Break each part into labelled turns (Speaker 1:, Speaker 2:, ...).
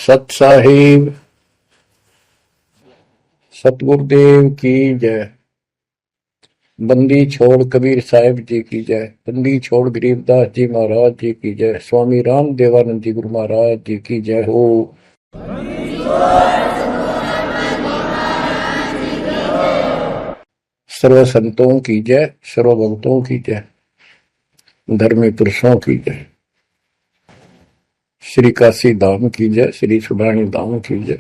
Speaker 1: सत साहिब सतगुरुदेव की जय। बंदी छोड़ कबीर साहिब जी की जय। बंदी छोड़ गरीबदास जी महाराज जी की जय। स्वामी राम देवानंद जी गुरु महाराज जी की जय हो। सर्व संतों की जय, सर्व भक्तों की जय, धर्मी पुरुषों की जय। श्री काशी धाम की जय, श्री सुडानी धाम की जय,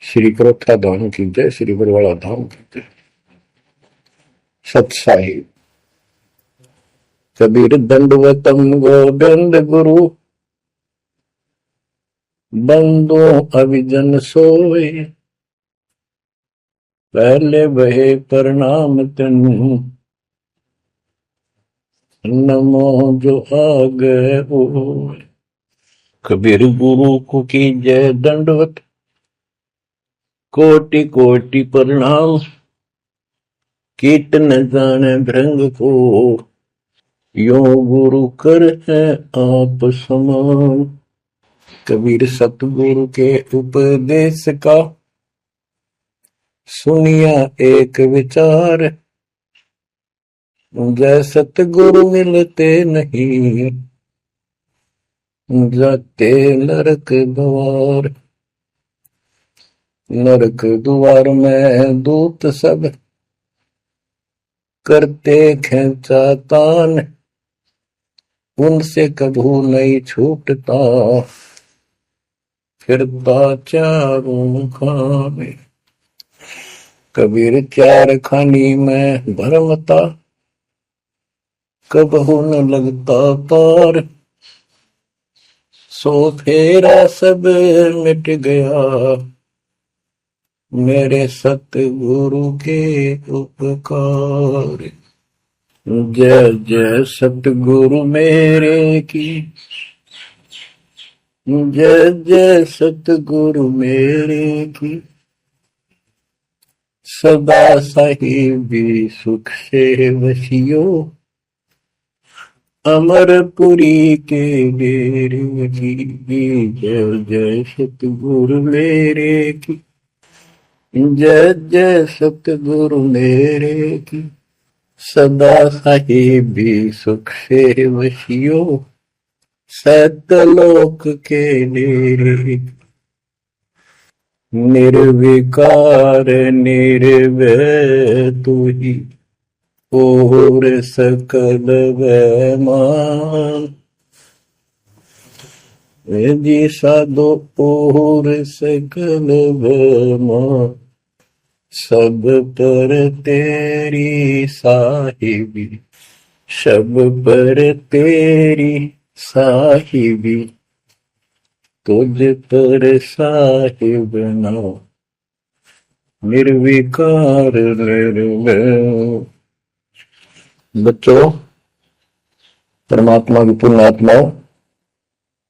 Speaker 1: श्री करोथा धाम की जय, श्री बरवाड़ा धाम की जय। सत साहिब कबीर दंडवतम गोविंद गुरु, बंदो अभिजन सोए, पहले बहे प्रणाम तनु, नमो जो आगे होए। कबीर गुरु को की जय दंडवत, कोटि कोटि प्रणाम, कीट न जाने भृंग को, यो गुरु कर है आप समान। कबीर सतगुरु के उपदेश का सुनिया एक विचार, जय सतगुरु मिलते नहीं, जाते नरक द्वार। नरक द्वार में दूत सब करते खेचा तान, उनसे कभू नहीं छूटता, फिरता चारों खाने। कबीर चार खानी में भरमता, कबहू न लगता पार, सो फेरा सब मिट गया, मेरे सतगुरु के उपकार। जय जय सतगुरु मेरे की, जय जय सतगुरु मेरे की, सदा साहिबी सुख से वसियो, अमरपुरी के डेरे की। जय जय सतगुरु मेरे की, जय जय सतगुरु मेरे की, सदा साहिबी सुख से वसियो, सतलोक के डेरे। निर्विकार निर्भय तू ही, और सकल वैमान, जी साधो और सकल वैमान, सब पर तेरी साहिबी, सब पर तेरी साहिबी, तुझ पर साहिब नाम, निर्विकार निर्भय। बच्चों, परमात्मा की पुण्यात्माओं,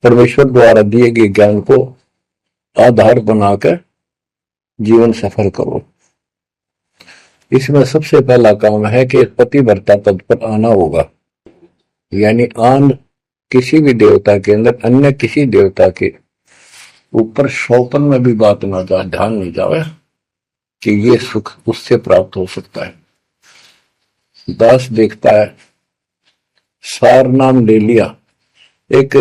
Speaker 1: परमेश्वर द्वारा दिए गए ज्ञान को आधार बनाकर जीवन सफल करो। इसमें सबसे पहला काम है कि पतिव्रता पद पर आना होगा, यानी आन किसी भी देवता के अंदर अन्य किसी देवता के ऊपर शौपन में भी बात ना जाए, ध्यान नहीं जाए कि ये सुख उससे प्राप्त हो सकता है। दास देखता है, सार नाम ले लिया, एक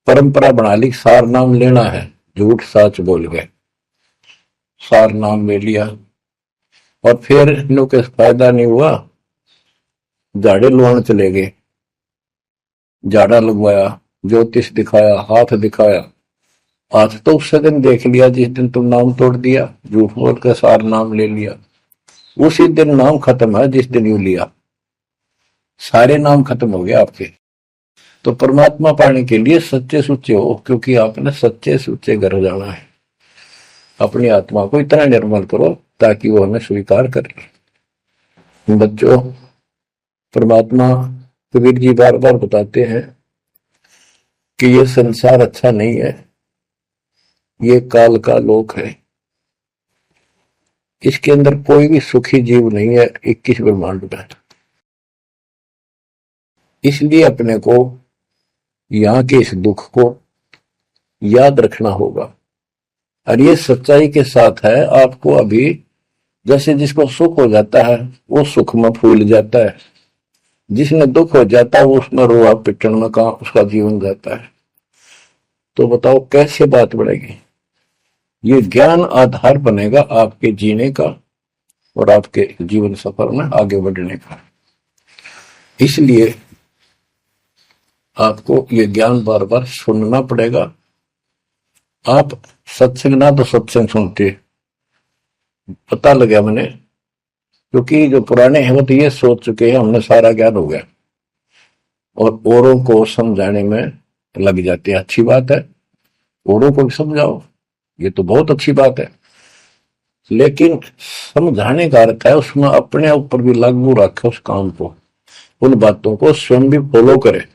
Speaker 1: परंपरा बना ली, सार नाम लेना है, झूठ सच बोल गए, सार नाम ले लिया और फिर इनों के फायदा नहीं हुआ, झाड़े लुआने चले गए, झाड़ा लगवाया, ज्योतिष दिखाया, हाथ दिखाया, हाथ तो उस दिन देख लिया जिस दिन तुम नाम तोड़ दिया, झूठ बोल कर सार नाम ले लिया, उसी दिन नाम खत्म है जिस दिन यू लिया, सारे नाम खत्म हो गए आपके। तो परमात्मा पाने के लिए सच्चे सुच्चे हो, क्योंकि आपने सच्चे सुच्चे घर जाना है। अपनी आत्मा को इतना निर्मल करो ताकि वो हमें स्वीकार करे। बच्चों, परमात्मा कबीर जी बार बार बताते हैं कि ये संसार अच्छा नहीं है, ये काल का लोक है, इसके अंदर कोई भी सुखी जीव नहीं है 21 ब्रह्मांड में। इसलिए अपने को यहाँ के इस दुख को याद रखना होगा। और ये सच्चाई के साथ है। आपको अभी जैसे जिसको सुख हो जाता है वो सुख में फूल जाता है, जिसने दुख हो जाता है वो उसमें रोआ पिटन में कहा उसका जीवन जाता है। तो बताओ कैसे बात बढ़ेगी। ये ज्ञान आधार बनेगा आपके जीने का और आपके जीवन सफर में आगे बढ़ने का। इसलिए आपको ये ज्ञान बार बार सुनना पड़ेगा। आप सत्संग ना तो सत्संग सुनते, पता लगा मैंने, क्योंकि जो पुराने हैं वो तो ये सोच चुके हैं हमने सारा ज्ञान हो गया और औरों को समझाने में लग जाते हैं। अच्छी बात है, औरों को भी समझाओ, ये तो बहुत अच्छी बात है, लेकिन समझाने का अर्थ है उसमें अपने ऊपर भी लागू रखे उस काम को, उन बातों को स्वयं भी फॉलो करे।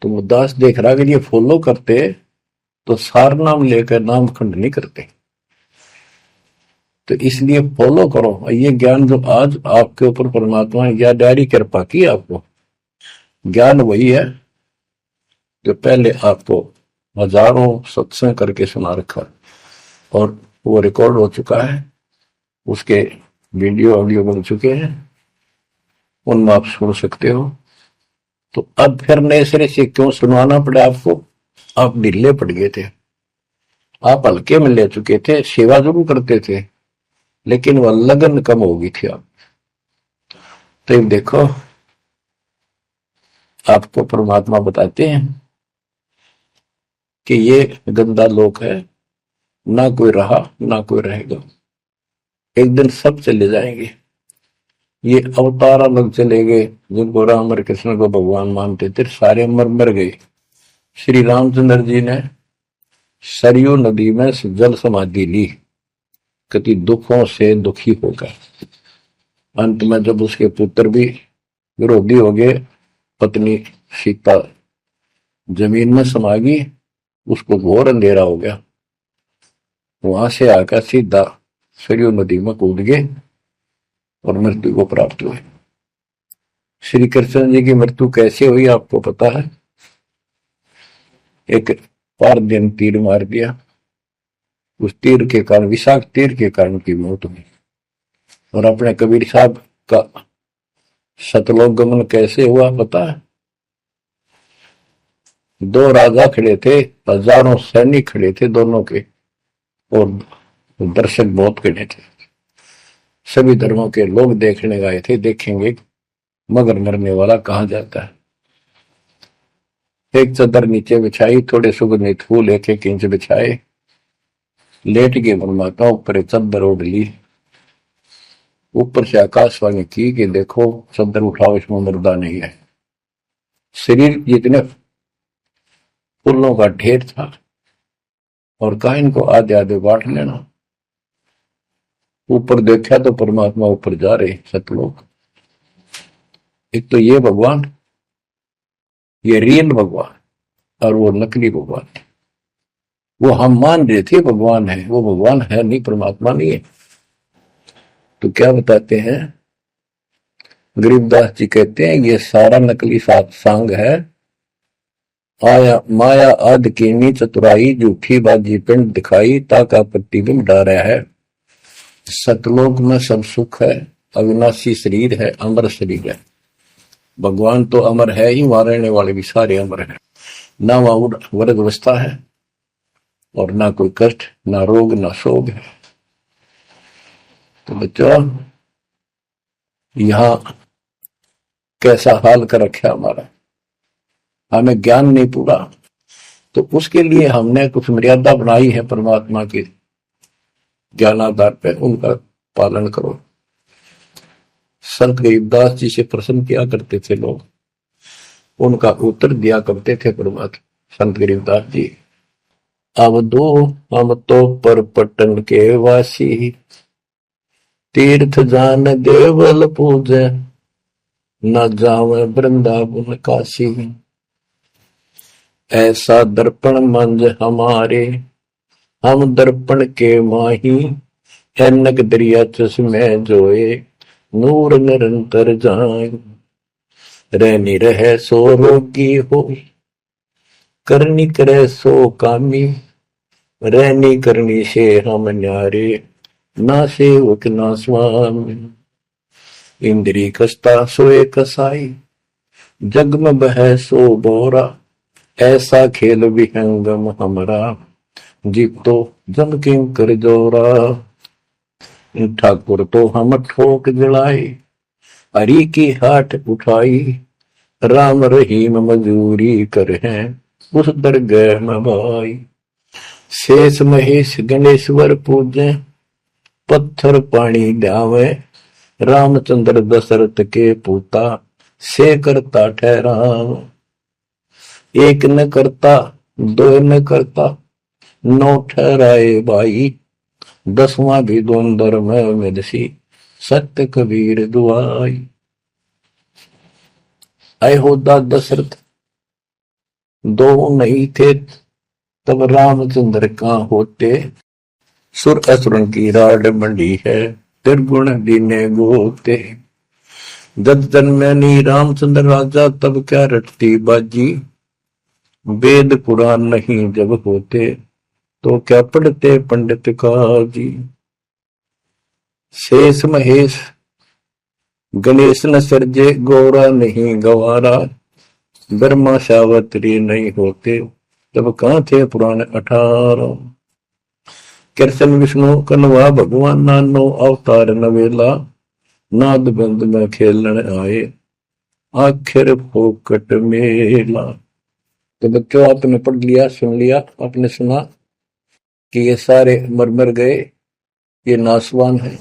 Speaker 1: तो मुद्दास देख रहा कि ये फॉलो करते तो सार नाम लेकर नाम खंड नहीं करते। तो इसलिए फॉलो करो। ये ज्ञान जो आज आपके ऊपर परमात्मा ने या डायरी कृपा की, आपको ज्ञान वही है जो पहले आपको हजारों सत्संग करके सुना रखा और वो रिकॉर्ड हो चुका है, उसके वीडियो ऑडियो बन चुके हैं, उनमें आप सुन सकते हो। तो अब फिर नए सिरे से क्यों सुनवाना पड़ा आपको? आप ढीले पड़ गए थे, आप हल्के में ले चुके थे, सेवा जरूर करते थे लेकिन वह लगन कम हो गई थी आप। तो देखो आपको परमात्मा बताते हैं कि ये गंदा लोक है, ना कोई रहा ना कोई रहेगा, एक दिन सब चले जाएंगे। ये अवतार अलग चले गए, जिनको राम और कृष्ण को भगवान मानते थे सारे मर गए। श्री रामचंद्र जी ने सरयू नदी में जल समाधि ली, कति दुखों से दुखी होकर। अंत में जब उसके पुत्र भी विरोधी हो गए, पत्नी सीता जमीन में समा गई, उसको घोर अंधेरा हो गया, वहां से आकर सीधा सरयू नदी में कूद गए और मृत्यु को प्राप्त हुए। श्री कृष्ण जी की मृत्यु कैसे हुई आपको पता है? एक पारदिन तीर मार दिया, उस तीर के कारण, विषाक्त तीर के कारण की मौत हुई। और अपने कबीर साहब का सतलोक गमन कैसे हुआ पता है? दो राजा खड़े थे, हजारों सैनिक खड़े थे दोनों के, और दर्शक बहुत खड़े थे, सभी धर्मों के लोग देखने गए थे, देखेंगे मगर मरने वाला कहाँ जाता है। एक चादर नीचे बिछाई, थोड़े सुगंधित फूल एक एक इंच बिछाए, लेट के परमात्मा ऊपर चादर ओढ़ ली, ऊपर से आकाशवाणी की कि देखो चादर उठाओ, इसमें मुर्दा नहीं है। शरीर जितने फूलों का ढेर था और कहा इनको आधे आधे बांट लेना। ऊपर देखा तो परमात्मा ऊपर जा रहे सतलोक। एक तो ये भगवान, ये रियल भगवान, और वो नकली भगवान। वो हम मान रहे थे भगवान है, वो भगवान है नहीं, परमात्मा नहीं है। तो क्या बताते हैं गरीबदास जी, कहते हैं ये सारा नकली सत्संग है, आया माया आदि कीनी चतुराई, झूठी बाजी पिंड दिखाई, ताका प्रतिबिंब डारा है। सतलोक में सब सुख है, अविनाशी शरीर है, अमर शरीर है। भगवान तो अमर है ही, वहां रहने वाले भी सारे अमर हैं। ना वहां वर्ग अवस्था है और ना कोई कष्ट, ना रोग, ना शोक है। तो बच्चों यहां कैसा हाल कर रखा हमारा, हमें ज्ञान नहीं पूरा, तो उसके लिए हमने कुछ मर्यादा बनाई है परमात्मा के ज्ञानाधार पे, उनका पालन करो। संत गरीबदास जी से प्रश्न किया करते थे लोग, उनका उत्तर दिया करते थे परमात्मा संत गरीबदास जी। अब दो हम तो पर पटन के वासी, तीर्थ जान देवल पूजे, न जावे वृंदावन काशी। ऐसा दर्पण मंज हमारे, हम दर्पण के माही, ऐनक दरिया चश्मे जोए, नूर निरंतर जाए। रहनी रहे सो रोगी हो, करनी करे सो कामी, रहनी करनी से हम न्यारे, ना सेवक ना स्वामी। इंद्री कसता सोए कसाई, जग में बह सो बोरा, ऐसा खेल विहंगम हमरा, जीव तो जम किं कर जोरा। ठाकुर तो हम ठोक जड़ाई, हरि की हाट उठाई, राम रहीम मजूरी कर हैं उस दरगाह में भाई। शेष महेश गणेश्वर पूजे, पत्थर पानी ध्यावे, रामचंद्र दशरथ के पूता, से करता ठहराव। एक न करता दो न करता, नौ ठहराए भाई, दसवां भी द्वंद्व में मेदसी, सत्य कबीर दुआई। अयोध्या दशरथ दो नहीं थे, तब रामचंद्र कहाँ होते, सुर असुरन की राड मंडी है, त्रिगुण दीने गोते। जब जन्मे नी रामचंद्र राजा, तब क्या रटती बाजी, वेद पुराण नहीं जब होते, तो क्या पढ़ते पंडित काजी। शेष महेश गणेश न सर्जे, गौरा नहीं गवारा, ब्रह्मा सावत्री नहीं होते, तब कहाँ थे पुराण 18। कृष्ण विष्णु कन्वा भगवान, नानो अवतार नवेला, नाद बंद में खेलन आए, आखिर फोकट मेला। तो बच्चों आपने पढ़ लिया, सुन लिया, आपने सुना कि ये सारे मर मर गए, ये नासवान है।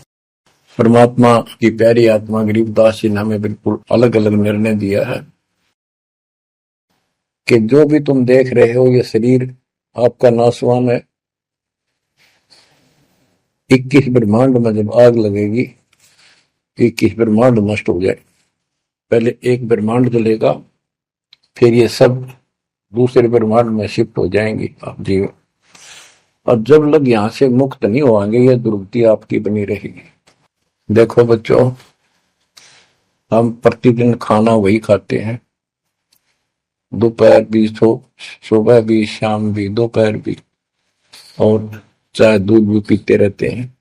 Speaker 1: परमात्मा की प्यारी आत्मा गरीबदास जी ने हमें बिल्कुल अलग अलग निर्णय दिया है कि जो भी तुम देख रहे हो ये शरीर आपका नासवान है। 21 ब्रह्मांड में जब आग लगेगी, 21 ब्रह्मांड नष्ट हो जाए, पहले एक ब्रह्मांड जलेगा, फिर ये सब दूसरे ब्रह्मांड में शिफ्ट हो जाएंगे आप जीव। और जब लग यहां से मुक्त नहीं होंगे, ये दुर्गति आपकी बनी रहेगी। देखो बच्चों, हम प्रतिदिन खाना वही खाते हैं, दोपहर भी, सुबह भी, शाम भी, दोपहर भी, और चाय दूध भी पीते रहते हैं।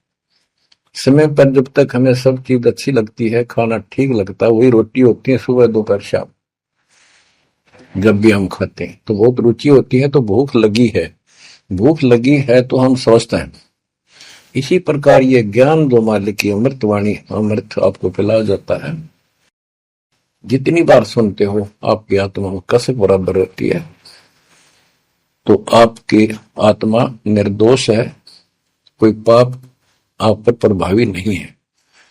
Speaker 1: समय पर जब तक हमें सब चीज अच्छी लगती है, खाना ठीक लगता है, वही रोटी होती है सुबह दोपहर शाम। जब भी हम खाते हैं तो बहुत रुचि होती है, तो भूख लगी है, भूख लगी है तो हम स्वस्थ हैं। इसी प्रकार ये ज्ञान जो मालिक की अमृतवाणी, अमृत आपको पिलाया जाता है, जितनी बार सुनते हो आपकी आत्मा में कसक बराबर रहती है। तो आपकी आत्मा निर्दोष है, कोई पाप आप पर प्रभावी नहीं है।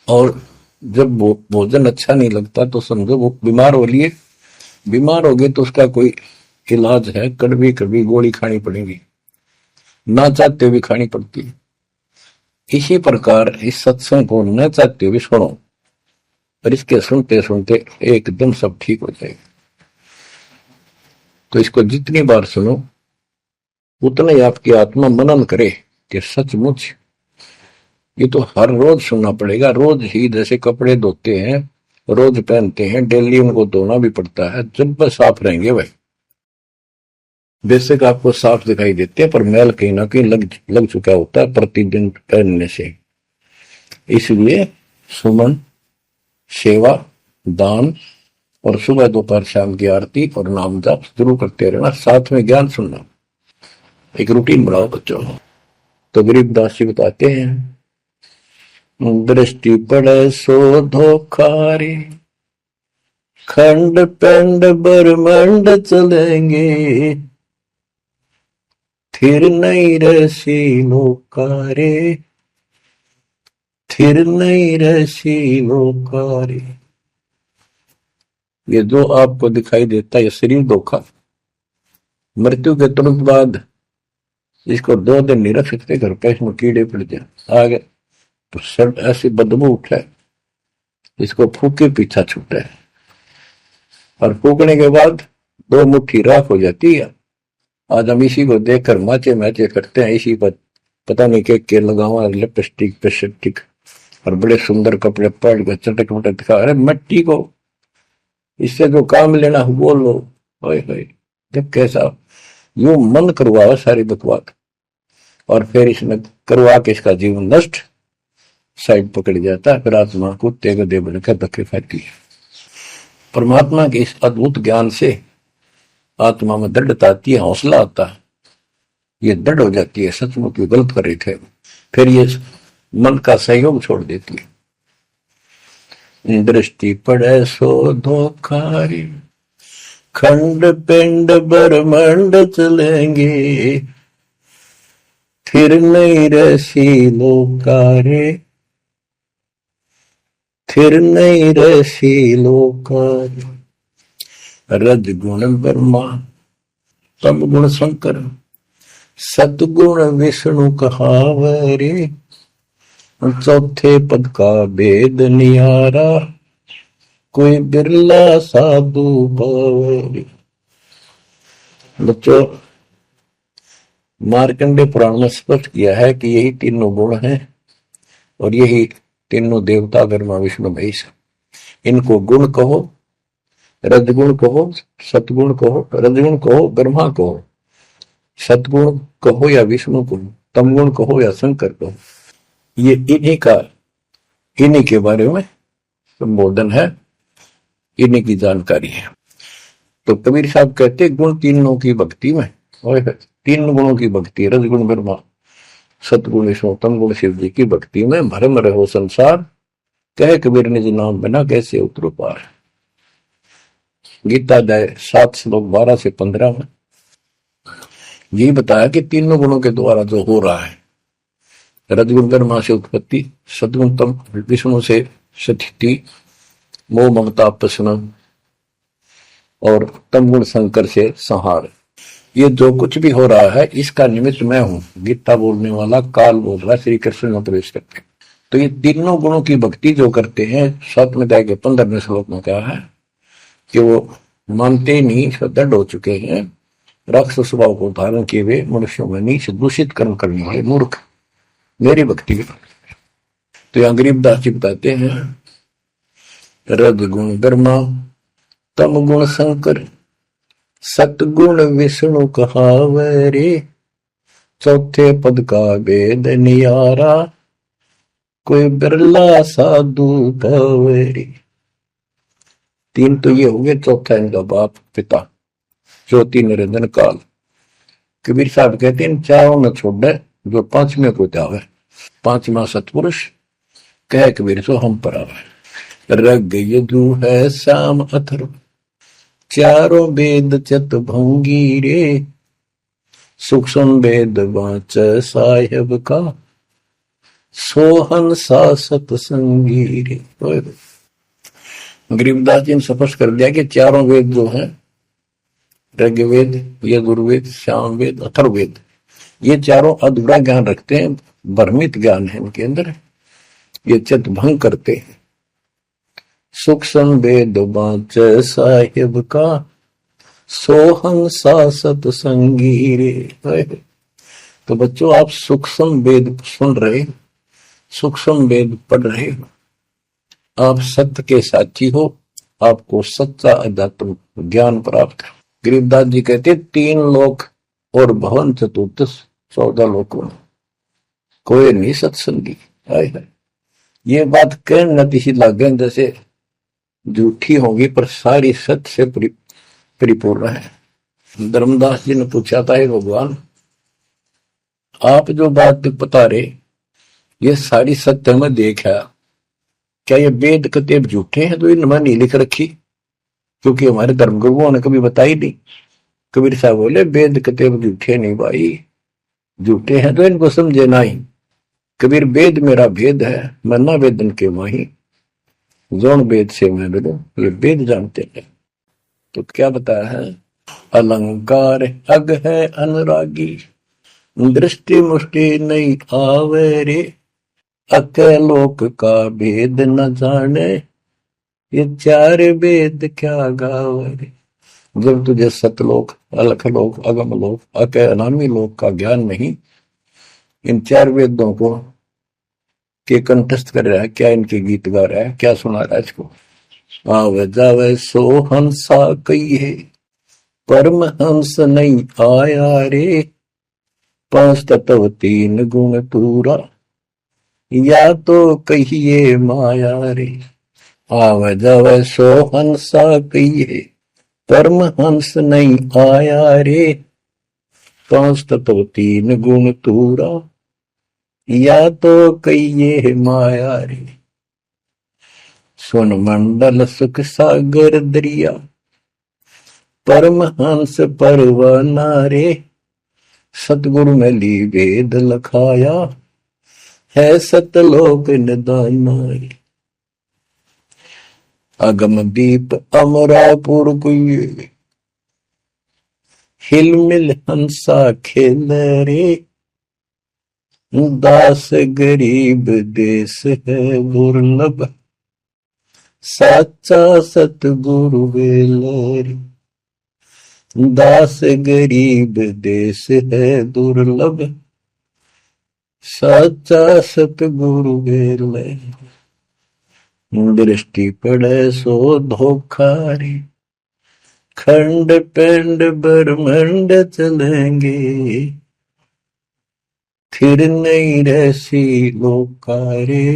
Speaker 1: और जब भोजन अच्छा नहीं लगता तो समझो वो बीमार हो लिए, बीमार हो गए तो उसका कोई इलाज है, कड़वी कड़वी गोली खानी पड़ेगी, ना चाहते हुए खानी पड़ती है। इसी प्रकार इस सत्संग को न चाहते हुए सुनो, और इसके सुनते सुनते एकदम सब ठीक हो जाएगा। तो इसको जितनी बार सुनो उतना ही आपकी आत्मा मनन करे कि सचमुच ये तो हर रोज सुनना पड़ेगा। रोज ही जैसे कपड़े धोते हैं, रोज पहनते हैं, डेली उनको धोना भी पड़ता है, जब बस साफ रहेंगे वह बेशक आपको साफ दिखाई देते हैं, पर मैल कहीं ना कहीं लग चुका होता है प्रतिदिन पहनने से। इसलिए सुमन, सेवा, दान और सुबह दोपहर शाम की आरती और नाम जाप जरूर करते रहना, साथ में ज्ञान सुनना, एक रूटीन बनाओ बच्चों। तो गरीबदास जी बताते हैं, दृष्टि पड़े सो धोखारे, खंड पेंड ब्रह्मांड चलेंगे, फिर नहीं रसी लोकारे, फिर नहीं रसी लोकारे। ये जो आपको दिखाई देता है ये शरीर धोखा, मृत्यु के तुरंत बाद इसको 2 दिन नहीं रख सकते घर पे, इसमें कीड़े पड़ जाए आगे तो सब ऐसी बदबू उठे, इसको फूके पीछा छूटे, और फूकने के बाद 2 मुट्ठी राख हो जाती है। आज हम इसी को देखकर माचे मैचे करते हैं, इसी पर पता नहीं के लगावा लिपस्टिक पेस्टिक और बड़े सुंदर कपड़े पहन कर चटक मटक दिखा। अरे मिट्टी को इससे जो काम लेना वो लो, जब कैसा यूं मन करवावे सारी बकवाद, और फिर इसमें करवा के इसका जीवन नष्ट साइड पकड़ जाता है। फिर आत्मा को तेग दे बनकर धक्के फेंकती है। परमात्मा के इस अद्भुत ज्ञान से आत्मा में दृढ़ता आती है, हौसला आता है, ये दृढ़ हो जाती है, सचमुच ये गलत कर रहे थे। फिर ये मन का सहयोग छोड़ देती है। दृष्टि पड़े सो धोखारी, खंड पिंड ब्रह्मांड चलेंगे, फिर नहीं रसी लोकारे, फिर नहीं रसी लोकारे। रजगुण ब्रह्मा, तम गुण शंकर, सतगुण विष्णु कहावरे, चौथे पद का भेद निहारा, कोई बिरला साधु पावरे। बच्चों, मार्कंडे पुराण में स्पष्ट किया है कि यही तीनों गुण हैं और यही तीनों देवता ब्रह्मा विष्णु महेश। इनको गुण कहो, रजगुण कहो, सतगुण कहो, रजगुण कहो, ब्रह्मा कहो, सतगुण कहो या विष्णु कहो, तमगुण कहो या शंकर कहो, ये इन्हीं के बारे में संबोधन है, इन्हीं की जानकारी है। तो कबीर साहब कहते गुण तीनों की भक्ति में, और तीन गुणों की भक्ति, रजगुण ब्रह्मा, सतगुण विष्णु, तमगुण शिव जी की भक्ति में भरम रहो संसार, कहे कबीर निज नाम बिना कैसे उतरो पार। गीता अध्याय 7 श्लोक 12 से 15 में यही बताया कि तीनों गुणों के द्वारा जो हो रहा है, रजगुण ब्रह्मा से उत्पत्ति, सतगुण तम विष्णु से स्थिति, मोह ममता प्रश्न, और तमगुण शंकर से संहार, ये जो कुछ भी हो रहा है इसका निमित्त मैं हूं। गीता बोलने वाला काल बोल रहा है, श्री कृष्ण में प्रवेश करते। तो ये तीनों गुणों की भक्ति जो करते हैं, 7वें अध्याय के 15वें श्लोक में क्या है कि वो मानते नहीं, दृढ़ हो चुके हैं, राक्षस स्वभाव को धारण किए हुए मनुष्यों में नीच दूषित कर्म करने वाले मूर्ख मेरी भक्ति। तो यहाँ गरीबदास जी बताते हैं, रजगुण ब्रह्मा, तम गुण शंकर, सतगुण विष्णु कहावरे, चौथे पद का भेद नियारा, कोई बिरला साधु पावरे। तीन तो ये हो गए, चौथा इनका बाप पिता ज्योति निरंजन काल। कबीर साहब कहते हैं चारों न छोड़े जो पांचवें को त्यावे, पांचवा सतपुरुष कह कबीर सो हम पर आवे। रग यदु है श्याम अथर्व, चारों वेद चत भंगी रे, सूक्ष्म वेद वाच साहेब का, सोहन सा सतसंगी रे। गरीबदास जी ने स्पष्ट कर दिया कि चारों वेद जो हैं, ऋग्वेद, यजुर्वेद, सामवेद, अथर्ववेद, ये चारों अधूरा ज्ञान रखते हैं, भ्रमित ज्ञान है इनके अंदर, ये चित भंग करते हैं। सूक्ष्म वेद वाच साहिब का, सोहं सा सतसंगी रे। तो बच्चों, आप सूक्ष्म वेद सुन रहे, सूक्ष्म वेद पढ़ रहे हो, आप सत्य के साक्षी हो, आपको सच्चा अध्यात्म ज्ञान प्राप्त है। गरीबदास जी कहते 3 लोक और भवन चतुर्थ 14 लोकों में कोई नहीं सत्संगी। ये बात कहने नतीशी लगे जैसे झूठी होगी, पर सारी सत्य से परिपूर्ण है। धर्मदास जी ने पूछा था, हे भगवान, आप जो बात बता रहे ये सारी सत्य में देखा, क्या ये वेद कतेब झूठे हैं तो इनमें नहीं लिख रखी? क्योंकि हमारे धर्मगुरुओं ने कभी बताई नहीं। कबीर साहब बोले वेद कतेब झूठे नहीं भाई, झूठे हैं तो इनको समझे नहीं। कबीर वेद मेरा भेद है, मैं ना वेदन के माही, जौन वेद से मैं मिलूं, ये वेद जानते हैं। तो क्या बताया है, अलंकार अग है अनुरागी, दृष्टि मुष्टि नहीं आवे रे, अकलोक का भेद न जाने, ये 4 वेद क्या गावे। जब तुझे सतलोक, अलखलोक, अगमलोक, अक अनामी लोक का ज्ञान नहीं, इन 4 वेदों को के कंठस्थ कर रहा है, क्या इनके गीत गा रहा है, क्या सुना रहा है इसको। आवे जावे सो हंसा कही है, परमहंस नहीं आया रे, पांच तत्व तीन गुण तूरा, या तो कहिए माया रे, आव जव सो हंसा कहिए, परमहंस नहीं आया रे, पांच तत्व तीन गुण तूरा, या तो कहिए माया रे। सुन मंडल सुख सागर दरिया, परमहंस परवाना रे, सतगुरु में ली वेद लखाया, है सतलोक निदाना रे। अगम दीप अमरापुर कुए, हिल मिल हंसा खेल रे, दास गरीब देश है दुर्लभ, साचा सतगुरु वेल रे। दास गरीब देश है दुर्लभ, साचा सतगुरु वेल रे। दृष्टि पड़े सो धोखा रे, खंड पिंड ब्रह्मंड चलेंगे, फिर नहीं रहसी लोका रे,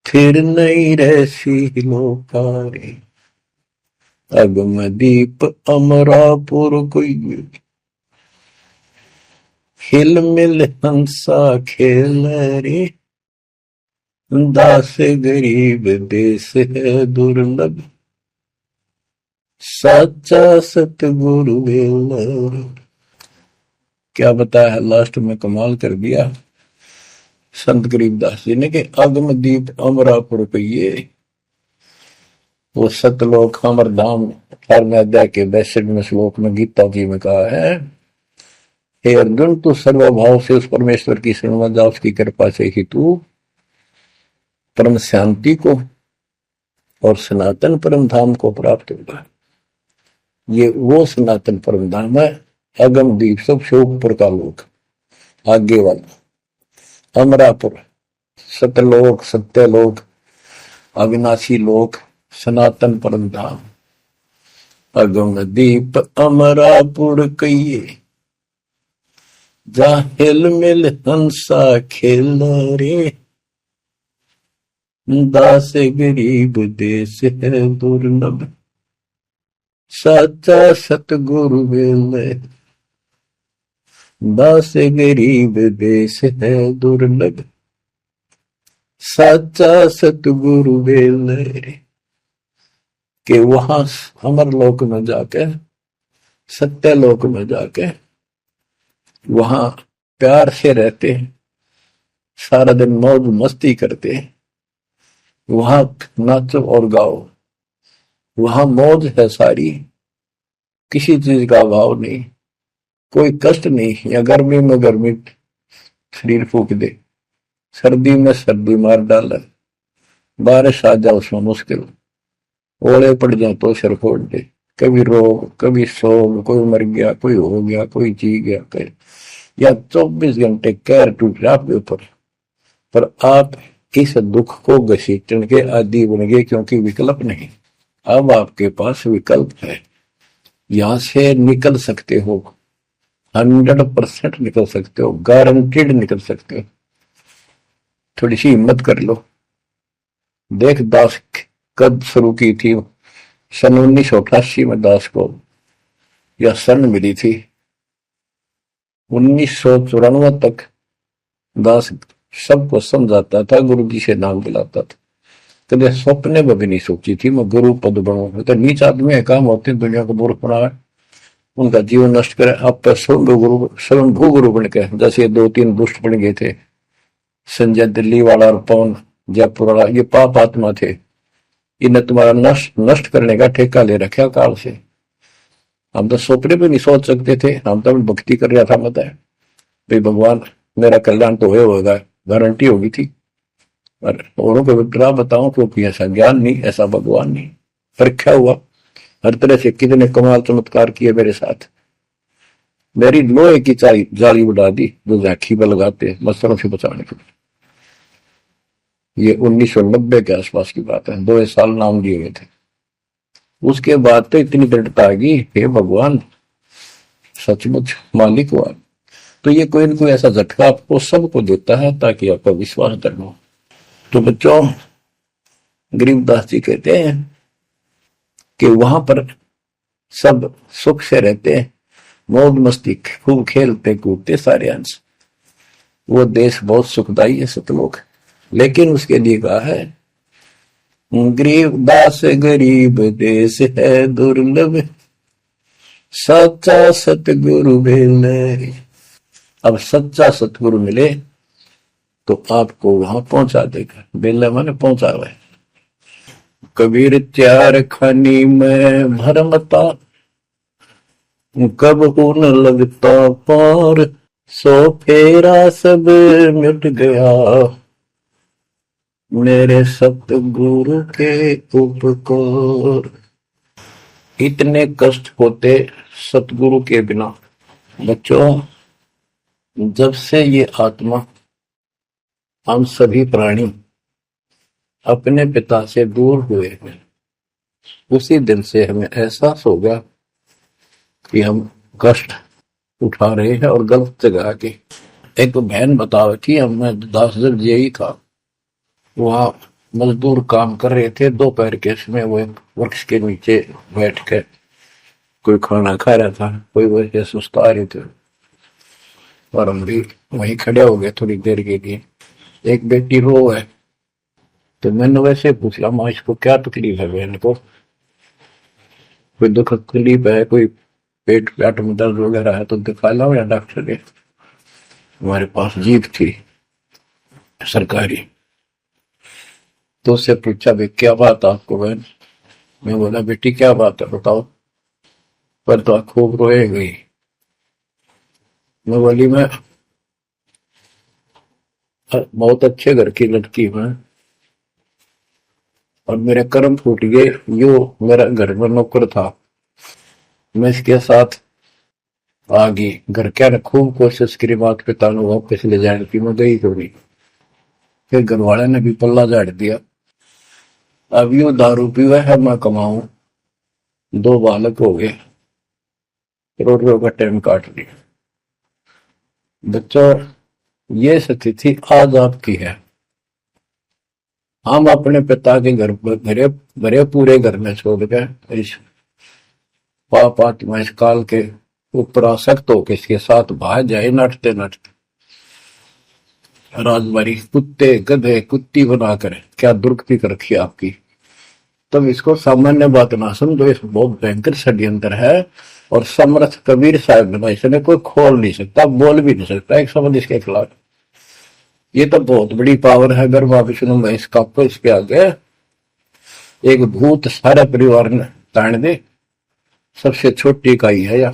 Speaker 1: फिर नहीं रहसी लोका रे। अगम दीप अमरापुर कोई, हिल मिल हंसा खेल रे, दास गरीब देश है दुर्लभ, साचा सतगुरु वेल रे। क्या बताया है लास्ट में, कमाल कर दिया संत गरीबदास जी ने कि अगम दीप अमरापुर कहिए, वो सतलोक अमर धाम 18वें अध्याय के 62वें श्लोक में गीता जी में कहा है, हे अर्जुन तू सर्वभाव से उस परमेश्वर की शरण जा, उसकी कृपा से ही तू परम शांति को और सनातन परम धाम को प्राप्त होगा। ये वो सनातन परम धाम है, अगम दीप सबसे ऊपर का लोक, आगे वाला अमरापुर, सतलोक सत्यलोक अविनाशी लोक, सनातन परम धाम। अगम दीप अमरापुर कहिए, जा हिल मिल हंसा खेल रे, दास गरीब देश है दुर्लभ, साचा सतगुरु वेल। दास गरीब देश है दुर्लभ, साचा सतगुरु वेल रे। कि वहां अमर लोक में जाके, सत्य लोक में जाके, वहां प्यार से रहते हैं, सारा दिन मौज मस्ती करते हैं, वहां नाचो और गाओ, वहां मौज है सारी, किसी चीज का अभाव नहीं, कोई कष्ट नहीं। या गर्मी में गर्मी शरीर फूक दे, सर्दी में सर्दी मार डाले, बारिश आ जाए उसमें मुश्किल, ओले पड़ जाए तो सिर फोड़ दे, कभी रोग कभी सोग, कोई मर गया, कोई हो गया, कोई जी गया, कोई या 24 घंटे कैर टूट रहा आपके ऊपर, पर आप इस दुख को घसीटने के आदि बन गए, क्योंकि विकल्प नहीं। अब आपके पास विकल्प है, यहां से निकल सकते हो, 100% निकल सकते हो, गारंटीड निकल सकते हो। थोड़ी सी हिम्मत कर लो। देख दास कब शुरू की थी, सन 1988 में दास को यह सन मिली थी। 1994 तक दास सबको समझाता था, गुरु जी से नाम दिलाता था, कभी सपने में भी नहीं सोची थी मैं गुरु पद बनूंगा। तो नीच आदमी है, काम होते हैं दुनिया को मूर्ख बनाए, उनका जीवन नष्ट करे, आप स्वयंभू गुरु बन के, जैसे 2-3 दुष्ट बन गए थे, संजय दिल्ली वाला और पवन जयपुर वाला, ये पाप आत्मा थे, इन्हें तुम्हारा नष्ट करने का ठेका ले रखा काल से। हम तो सपने भी नहीं सोच सकते थे, हम तो भक्ति कर रहा था, मत है भाई भगवान मेरा कल्याण तो होगा, गारंटी होगी थी। और औरों को विग्रह बताऊं क्योंकि ऐसा ज्ञान नहीं, ऐसा भगवान नहीं। परीक्षा हुआ हर तरह से, कितने कमाल चमत्कार किए मेरे साथ। मेरी लोहे की जाली उड़ा दी जो झांकी में लगाते मच्छरों से बचाने के लिए। ये 1990 के आसपास की बात है, 2 साल नाम दिए गए थे। उसके बाद तो इतनी दृढ़ता आ गई, हे भगवान सचमुच मालिक हुआ। तो ये कोई ना कोई ऐसा झटका आपको सबको देता है ताकि आपका विश्वास दृढ़ हो। तो बच्चों, गरीबदास जी कहते हैं कि वहां पर सब सुख से रहते हैं, मौज मस्ती खूब खेलते कूदते सारे अंश। वो देश बहुत सुखदायी है सतलोक, लेकिन उसके लिए कहा है गरीबदास गरीब देश है दुर्लभ, सच्चा सतगुरु मिले। अब सच्चा सतगुरु मिले तो आपको वहां पहुंचा देगा। बेला मैंने पहुंचा हुआ है। कबीर त्यार खानी में भरमता, कब ऊन लगता पार, सो फेरा सब मिट गया, मेरे सतगुरु के उपकार। इतने कष्ट होते सतगुरु के बिना। बच्चों, जब से ये आत्मा, हम सभी प्राणी अपने पिता से दूर हुए हैं, उसी दिन से हमें एहसास होगा कि हम कष्ट उठा रहे हैं और गलत जगह के। एक तो बहन बता रही थी, हमें 10 दिन यही था, वहां मजदूर काम कर रहे थे, दोपहर के समय वो एक वृक्ष के नीचे बैठ के कोई खाना खा रहा था, कोई वैसे सुस्ता रहे थे और हम भी वहीं खड़े हो गए थोड़ी देर के लिए। एक बेटी रो है, तो मैंने वैसे पूछा, माँ इसको क्या तकलीफ है, बहन को कोई दुख तकलीफ है, कोई पेट में दर्द वगैरह है तो दिखा लाओ या डॉक्टर ने। हमारे पास जीप थी सरकारी, तो उससे पूछा भाई क्या बात आपको बहन। मैं बोला बेटी क्या बात है बताओ। पर तो खूब रोए गई। मैं बोली मैं बहुत अच्छे घर की लड़की हूं और मेरे कर्म फूट गए। यो मेरा घर में नौकर था, मैं इसके साथ आ गई। घर क्या ने खूब कोशिश करी माता पिता ने वापस ले जाने की, मैं गई तो नहीं। फिर घर वाले ने भी पल्ला झाड़ दिया। अब यू दारू पीवा है, मैं कमाऊं, 2 बालक हो गए, रोटियों का टाइम काट लिया। बच्चों, ये स्थिति आज आपकी है। हम अपने पिता के घर भरे पूरे घर में छोड़ गए, इस पाप आत्मा इस काल के ऊपर आसक्त होकर इसके साथ भाग जाए नटते नटते। राजबारी कुत्ते गधे कुत्ती बनाकर क्या दुर्गति कर रखी आपकी। तब इसको सामान्य बात ना समझो, इस बहुत भयंकर षड्यंत्र है। और समर्थ कबीर साहब ने इसने कोई खोल नहीं सकता, बोल भी नहीं सकता एक शब्द इसके खिलाफ। ये तो बहुत बड़ी पावर है। अगर वहां विष्णु महेश का इसके आगे एक भूत सारे परिवार ने ताड़ दे, सबसे छोटी इकाई है या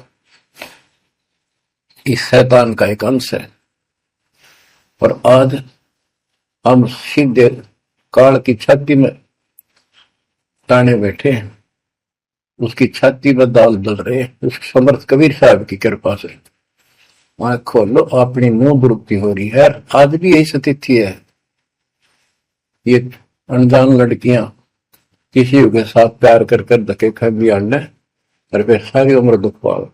Speaker 1: इस शैतान का एक अंश है। और आज हम सीधे काल की छाती में ताने बैठे हैं, उसकी छाती में दाल दल रहे, उस समर्थ कबीर साहब की कृपा से। वहां खोलो, अपनी मुंह दुरुक्ति हो रही है। आज भी यही स्थिति है। ये अनजान लड़कियां किसी के साथ प्यार कर कर धके खा भी आने, और फिर सारी उम्र दुख पाओ,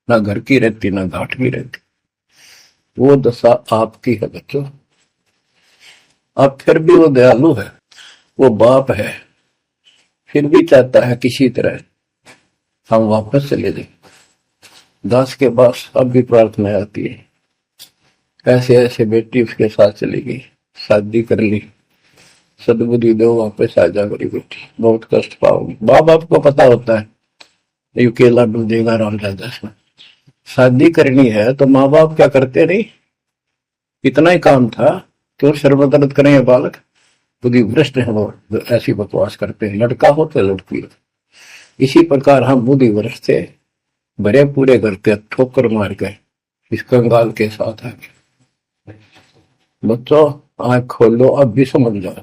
Speaker 1: ना घर की रहती ना घाट की रहती। वो दशा आपकी है बच्चों। अब फिर भी वो दयालु है, वो बाप है, फिर भी चाहता है किसी तरह हम वापस चले जाए। दास के पास अब भी प्रार्थना आती है, ऐसे ऐसे बेटी उसके साथ चली गई, शादी कर ली, सदबुद्धि दो वापस आ जा मेरी बेटी, बहुत कष्ट पाओगी। बाप बाप को पता होता है यू केला डूबेगा राम दादा से। शादी करनी है तो माँ बाप क्या करते नहीं, इतना ही काम था, क्यों शर्मदर्द करें ये बालक। बुद्धि भ्रष्ट है वो, ऐसी बकवास करते हैं, लड़का हो तो लड़की हो। इसी प्रकार हम बुद्धि भ्रष्ट थे, भरे पूरे घर के ठोकर मार गए इस कंगाल के साथ आके। बच्चों आंख खोलो, अब भी समझ जाओ,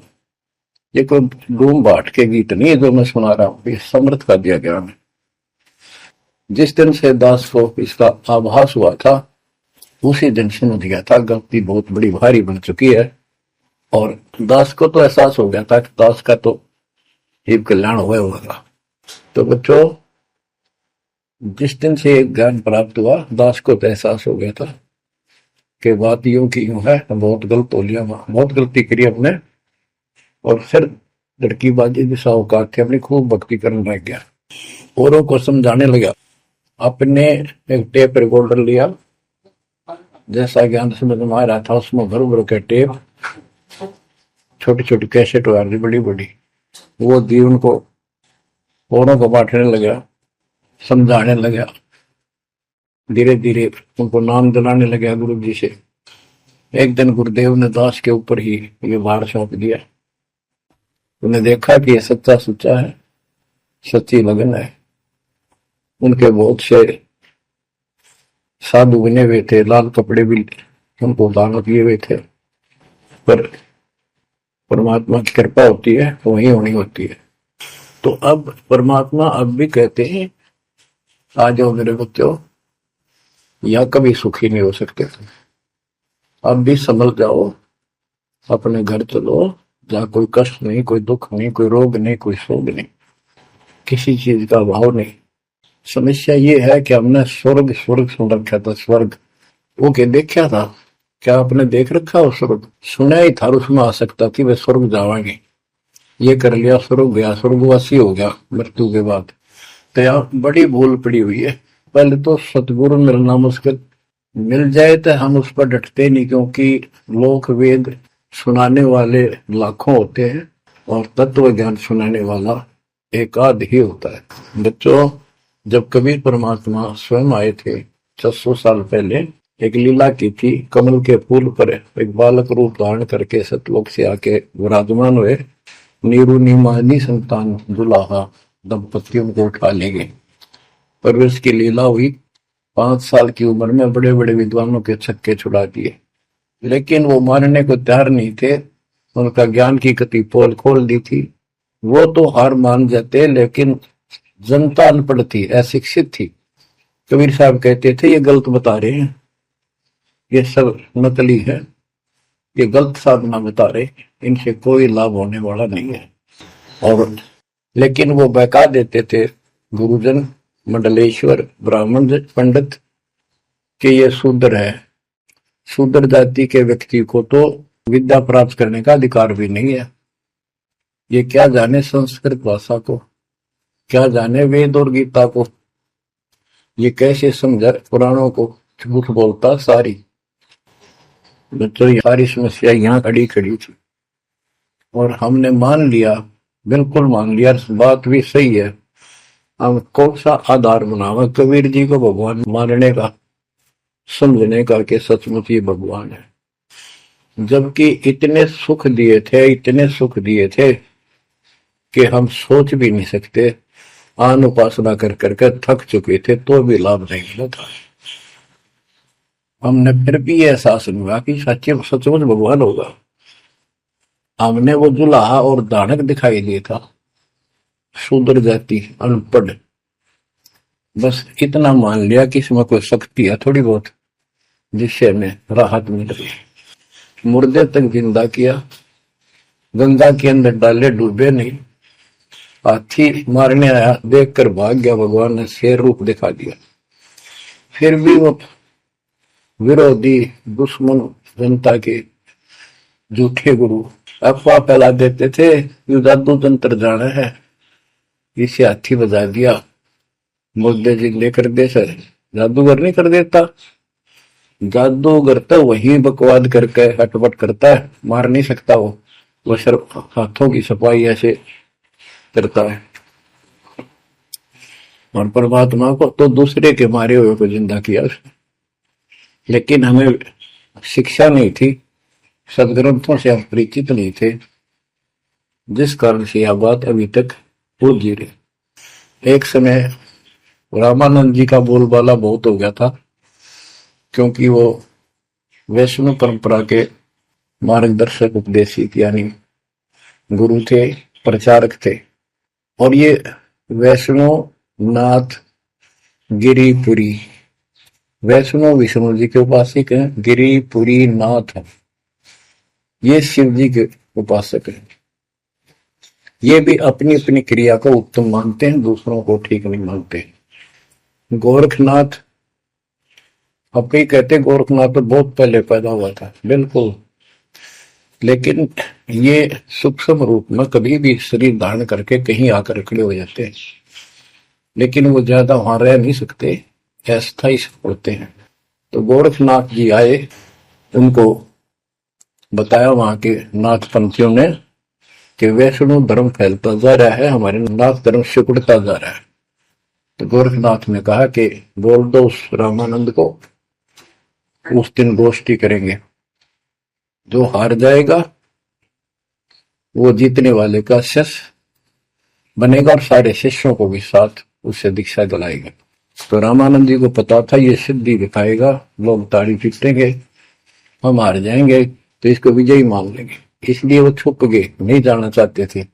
Speaker 1: ये कोई डूम बाट के गीत नहीं है जो मैं सुना रहा हूं, ये समर्थ का दिया गया है। जिस दिन से दास को इसका आभास हुआ था, उसी दिन समझ गया था गलती बहुत बड़ी भारी बन चुकी है। और दास को तो एहसास हो गया था कि दास का तो एक कल्याण हुआ होगा। तो बच्चों, जिस दिन से ज्ञान प्राप्त हुआ, दास को तो एहसास हो गया था कि बात यूं की यूं है, बहुत गलत हो लिया, बहुत गलती करी हमने। और फिर लड़की बाजी दिशा औकात थे अपनी, खूब भक्ति करने लग गया, औरों को समझाने लगा। अपने एक टेप रिकॉर्डर लिया, जैसा ज्ञान समझ में आ रहा था उसमें भर भर के टेप, छोटी छोटी कैसेट आ रही बड़ी बड़ी, वो दी उनको, औरों को बांटने लगा, समझाने लगा, धीरे धीरे उनको नाम दिलाने लगा गुरु जी से। एक दिन गुरुदेव ने दास के ऊपर ही ये भार सौंप दिया। उन्हें देखा कि ये सच्चा सुच्चा है, सच्ची लगन है। उनके बहुत से साधु बने हुए थे, लाल कपड़े भी उनको दान किए हुए थे, पर परमात्मा की कृपा होती है तो वही होनी होती है। तो अब परमात्मा अब भी कहते हैं, आ जाओ मेरे बच्चों, या कभी सुखी नहीं हो सकते तुम, अब भी संभल जाओ, अपने घर चलो, जहाँ कोई कष्ट नहीं, कोई दुख नहीं, कोई रोग नहीं, कोई शोक नहीं, किसी चीज का अभाव नहीं। समस्या ये है कि हमने स्वर्ग स्वर्ग सुन रखा था, स्वर्ग वो के देखा था, क्या आपने देख रखा हो स्वर्ग? सुना ही था, उसमें आ सकता कि वे स्वर्ग जावांगे, ये कर लिया स्वर्ग गया, स्वर्गवासी हो गया मृत्यु के बाद। तो यार बड़ी भूल पड़ी हुई है। पहले तो सतगुरु मिलना मुश्किल, मिल जाए तो हम उस पर डटते नहीं, क्योंकि लोक वेद सुनाने वाले लाखों होते हैं और तत्व ज्ञान सुनाने वाला एक आध ही होता है। बच्चों, जब कबीर परमात्मा स्वयं आए थे 600 साल पहले, एक लीला की थी, कमल के फूल पर एक बालक रूप धारण करके सतलोक से आके विराजमान हुए। नीरू नीमानी संतान दुलाहा, दंपतियों को उठा ले गए। पर इसकी लीला हुई, 5 साल की उम्र में बड़े बड़े विद्वानों के छक्के छुड़ा दिए, लेकिन वो मानने को तैयार नहीं थे। उनका ज्ञान की कति पोल खोल दी थी, वो तो हार मान जाते, लेकिन जनता अनपढ़ थी, अशिक्षित थी। कबीर साहब कहते थे, ये गलत बता रहे हैं, ये सब नकली है, ये गलत साधना बता रहे, इनसे कोई लाभ होने वाला नहीं है। और लेकिन वो बहका देते थे गुरुजन, मंडलेश्वर, ब्राह्मण, पंडित, कि ये शूद्र है। शूद्र जाति के व्यक्ति को तो विद्या प्राप्त करने का अधिकार भी नहीं है। ये क्या जाने संस्कृत भाषा को, क्या जाने वेद और गीता को, ये कैसे समझा पुराणों को, झूठ बोलता सारी। बच्चों, ये सारी समस्या यहाँ खड़ी खड़ी थी और हमने मान लिया, बिल्कुल मान लिया, बात भी सही है। हम कौन सा आधार बनावा कबीर जी को भगवान मानने का, समझने का कि सचमुच ये भगवान है, जबकि इतने सुख दिए थे, इतने सुख दिए थे कि हम सोच भी नहीं सकते। आन उपासना कर करके थक चुके थे तो भी लाभ नहीं मिला था। हमने फिर भी एहसास नहीं हुआ कि सच्चे सचमुच भगवान होगा। हमने वो जुलाहा और दानक दिखाई दिया था, शूद्र जाति, अनपढ़, बस इतना मान लिया कि इसमें कोई शक्ति है थोड़ी बहुत, जिससे हमें राहत मिल रही। मुर्दे तक जिंदा किया, गंगा के अंदर डाले, डूबे नहीं। हाथी मारने आया, देखकर भाग गया, भगवान ने शेर रूप दिखा दिया। फिर भी वो विरोधी, दुश्मन, जनता के झूठे गुरु अफवाह फैला देते थे, ये जादू तंत्र जाना है, इसे हाथी बजा दिया, मुर्दे जिंदे कर दे। सर जादूगर नहीं कर देता, जादूगर तो वही बकवाद करके हटपट करता है, मार नहीं सकता वो सिर्फ हाथों की सफाई ऐसे करता है। और परमात्मा को तो दूसरे के मारे हुए को जिंदा किया उसने। लेकिन हमें शिक्षा नहीं थी, सदग्रंथों से हम परिचित नहीं थे, जिस कारण से यह बात अभी तक भूल जी रही। एक समय रामानंद जी का बोलबाला बहुत हो गया था, क्योंकि वो वैष्णव परंपरा के मार्गदर्शक, उपदेशित यानी गुरु थे, प्रचारक थे। और ये वैष्णव नाथ गिरिपुरी, वैष्णव विष्णु जी के उपासक हैं, गिरिपुरी नाथ है, ये शिव जी के उपासक हैं। ये भी अपनी अपनी क्रिया को उत्तम मानते हैं, दूसरों को ठीक नहीं मानते। गोरखनाथ अब कई कहते गोरखनाथ तो बहुत पहले पैदा हुआ था, बिल्कुल, लेकिन ये सूक्ष्म रूप में कभी भी शरीर धारण करके कहीं आकर खड़े हो जाते हैं, लेकिन वो ज्यादा वहां रह नहीं सकते, अस्थायी होते हैं। तो गोरखनाथ जी आए, उनको बताया वहां के नाथ पंथियों ने कि वैष्णव धर्म फैलता जा रहा है, हमारे नाथ धर्म सिकुड़ता जा रहा है। तो गोरखनाथ ने कहा कि बोल दो उस रामानंद को, उस दिन गोष्ठी करेंगे, जो हार जाएगा वो जीतने वाले का शिष्य बनेगा और सारे शिष्यों को भी साथ उससे दीक्षा दिलाएगा। तो रामानंद जी को पता था ये सिद्धि दिखाएगा, लोग ताड़ी पीटेंगे, हम हार जाएंगे, तो इसको विजयी मान लेंगे, इसलिए वो छुप गए, नहीं जाना चाहते थे।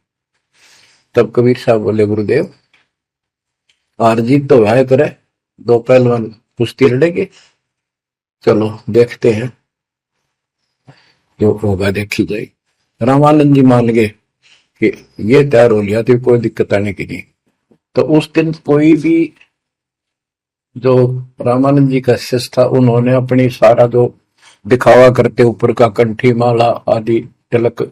Speaker 1: तब कबीर साहब बोले गुरुदेव हार जीत तो वह करे, दो पहलवान कुश्ती लड़ेंगे, चलो देखते हैं, जो होगा देखी जाएगी। रामानंद जी मान गए कि ये तैयार हो लिया तो कोई दिक्कत आने की नहीं। तो उस दिन कोई भी जो रामानंद जी का शिष्य था, उन्होंने अपनी सारा जो दिखावा करते ऊपर का कंठी माला आदि तिलक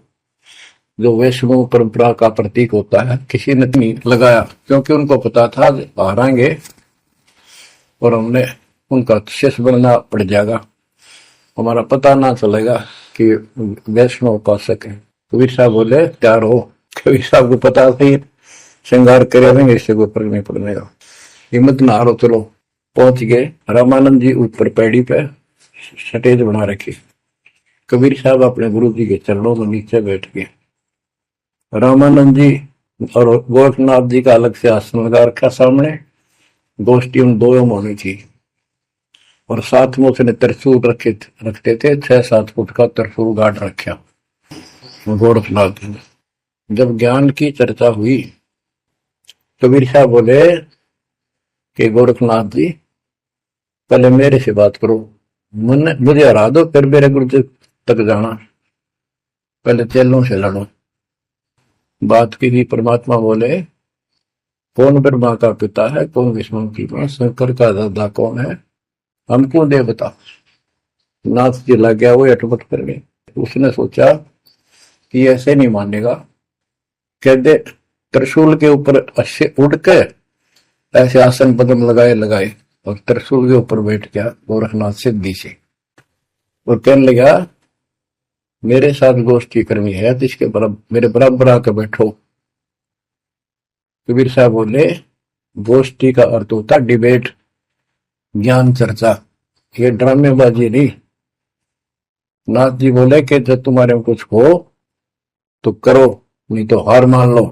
Speaker 1: जो वैष्णव परंपरा का प्रतीक होता है, किसी ने नहीं लगाया, क्योंकि उनको पता था हारेंगे और हमने उनका शिष्य बनना पड़ जाएगा, हमारा पता ना चलेगा कि वैष्णव उपासक है। कबीर साहब बोले तैयार हो। कबीर साहब को पता था श्रृंगार करेंगे, इससे कोई फर्क नहीं पड़ने का, हिम्मत ना हारो, चलो। पहुंच गए, रामानंद जी ऊपर पैड़ी पे स्टेज बना रखी, कबीर साहब अपने गुरु जी के चरणों में नीचे बैठ गए, रामानंद जी और गोरखनाथ जी का अलग से आसन लगा रखा सामने, गोष्ठी उन दोनों में होनी थी, और साथ में उसने त्रिशूल रखते थे, 6-7 फुट का त्रिशूल गाड़ रखा गोरखनाथ जी ने। जब ज्ञान की चर्चा हुई, कबीर साहब बोले कि गोरखनाथ जी पहले मेरे से बात करो, मुझे हरा दो, फिर मेरे गुरु जी तक जाना, पहले चेलों से लड़ो। बात की थी, परमात्मा बोले कौन ब्रह्मा का पिता है, कौन विष्णु की मां, शंकर का दादा कौन है, हमको दे बता। नाथ जी लग गया, वो अटपट कर गए। उसने सोचा कि ऐसे नहीं मानेगा, कह दे त्रिशूल के ऊपर अच्छे उड़ के ऐसे आसन पद्म लगाए और त्रिशूल के ऊपर बैठ गया गोरखनाथ सिद्धि से, और कहने लगा मेरे साथ गोष्ठी करनी है तो इसके मेरे बराबर आकर बैठो। कबीर साहब बोले गोष्ठी का अर्थ होता डिबेट, ज्ञान चर्चा, ये ड्रामेबाजी नहीं। नाथ जी बोले कि जब तुम्हारे में कुछ हो तो करो, नहीं तो हार मान लो,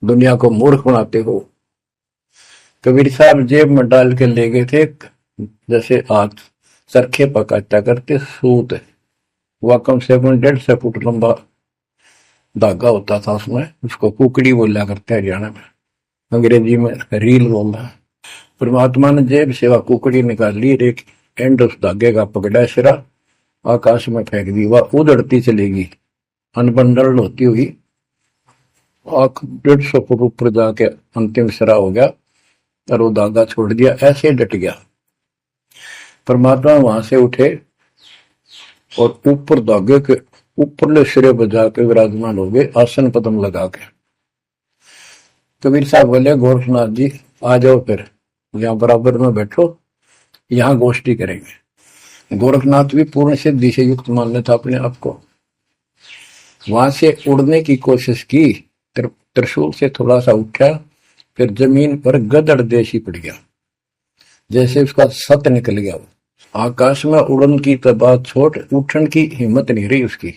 Speaker 1: दुनिया को मूर्ख बनाते हो। कबीर साहब जेब में डाल के ले गए थे, जैसे आज सरखे पकाता करते सूत, वह कम से कम 150 फुट लंबा धागा होता था उसमें, उसको कुकड़ी बोला करते हैं हरियाणा में, अंग्रेजी में रील बोलना। परमात्मा ने जेब से वह कुकड़ी निकाल ली, एक एंड उस धागे का पकड़ा सिरा, आकाश में फेंक दी, वह उड़ती चलेगी अनबंडल होती हुई, 150 फुट ऊपर जाके अंतिम सिरा हो गया, और वो धागा छोड़ दिया, ऐसे डट गया। परमात्मा वहां से उठे और ऊपर धागे के ऊपरले सिरे पर जाके विराजमान हो गए, आसन पद्म लगा के। कबीर साहब बोले गोरखनाथ जी आ जाओ, फिर यहाँ बराबर में बैठो, यहाँ गोष्ठी करेंगे। गोरखनाथ भी पूर्ण सिद्धि से युक्त मान लेता अपने आप को। वहां से उड़ने की कोशिश की, त्रिशूल से थोड़ा सा उठा, फिर जमीन पर गदड़ देशी पड़ गया, जैसे उसका सत निकल गया। आकाश में उड़न की तो बात छोड़, उठन की हिम्मत नहीं रही उसकी।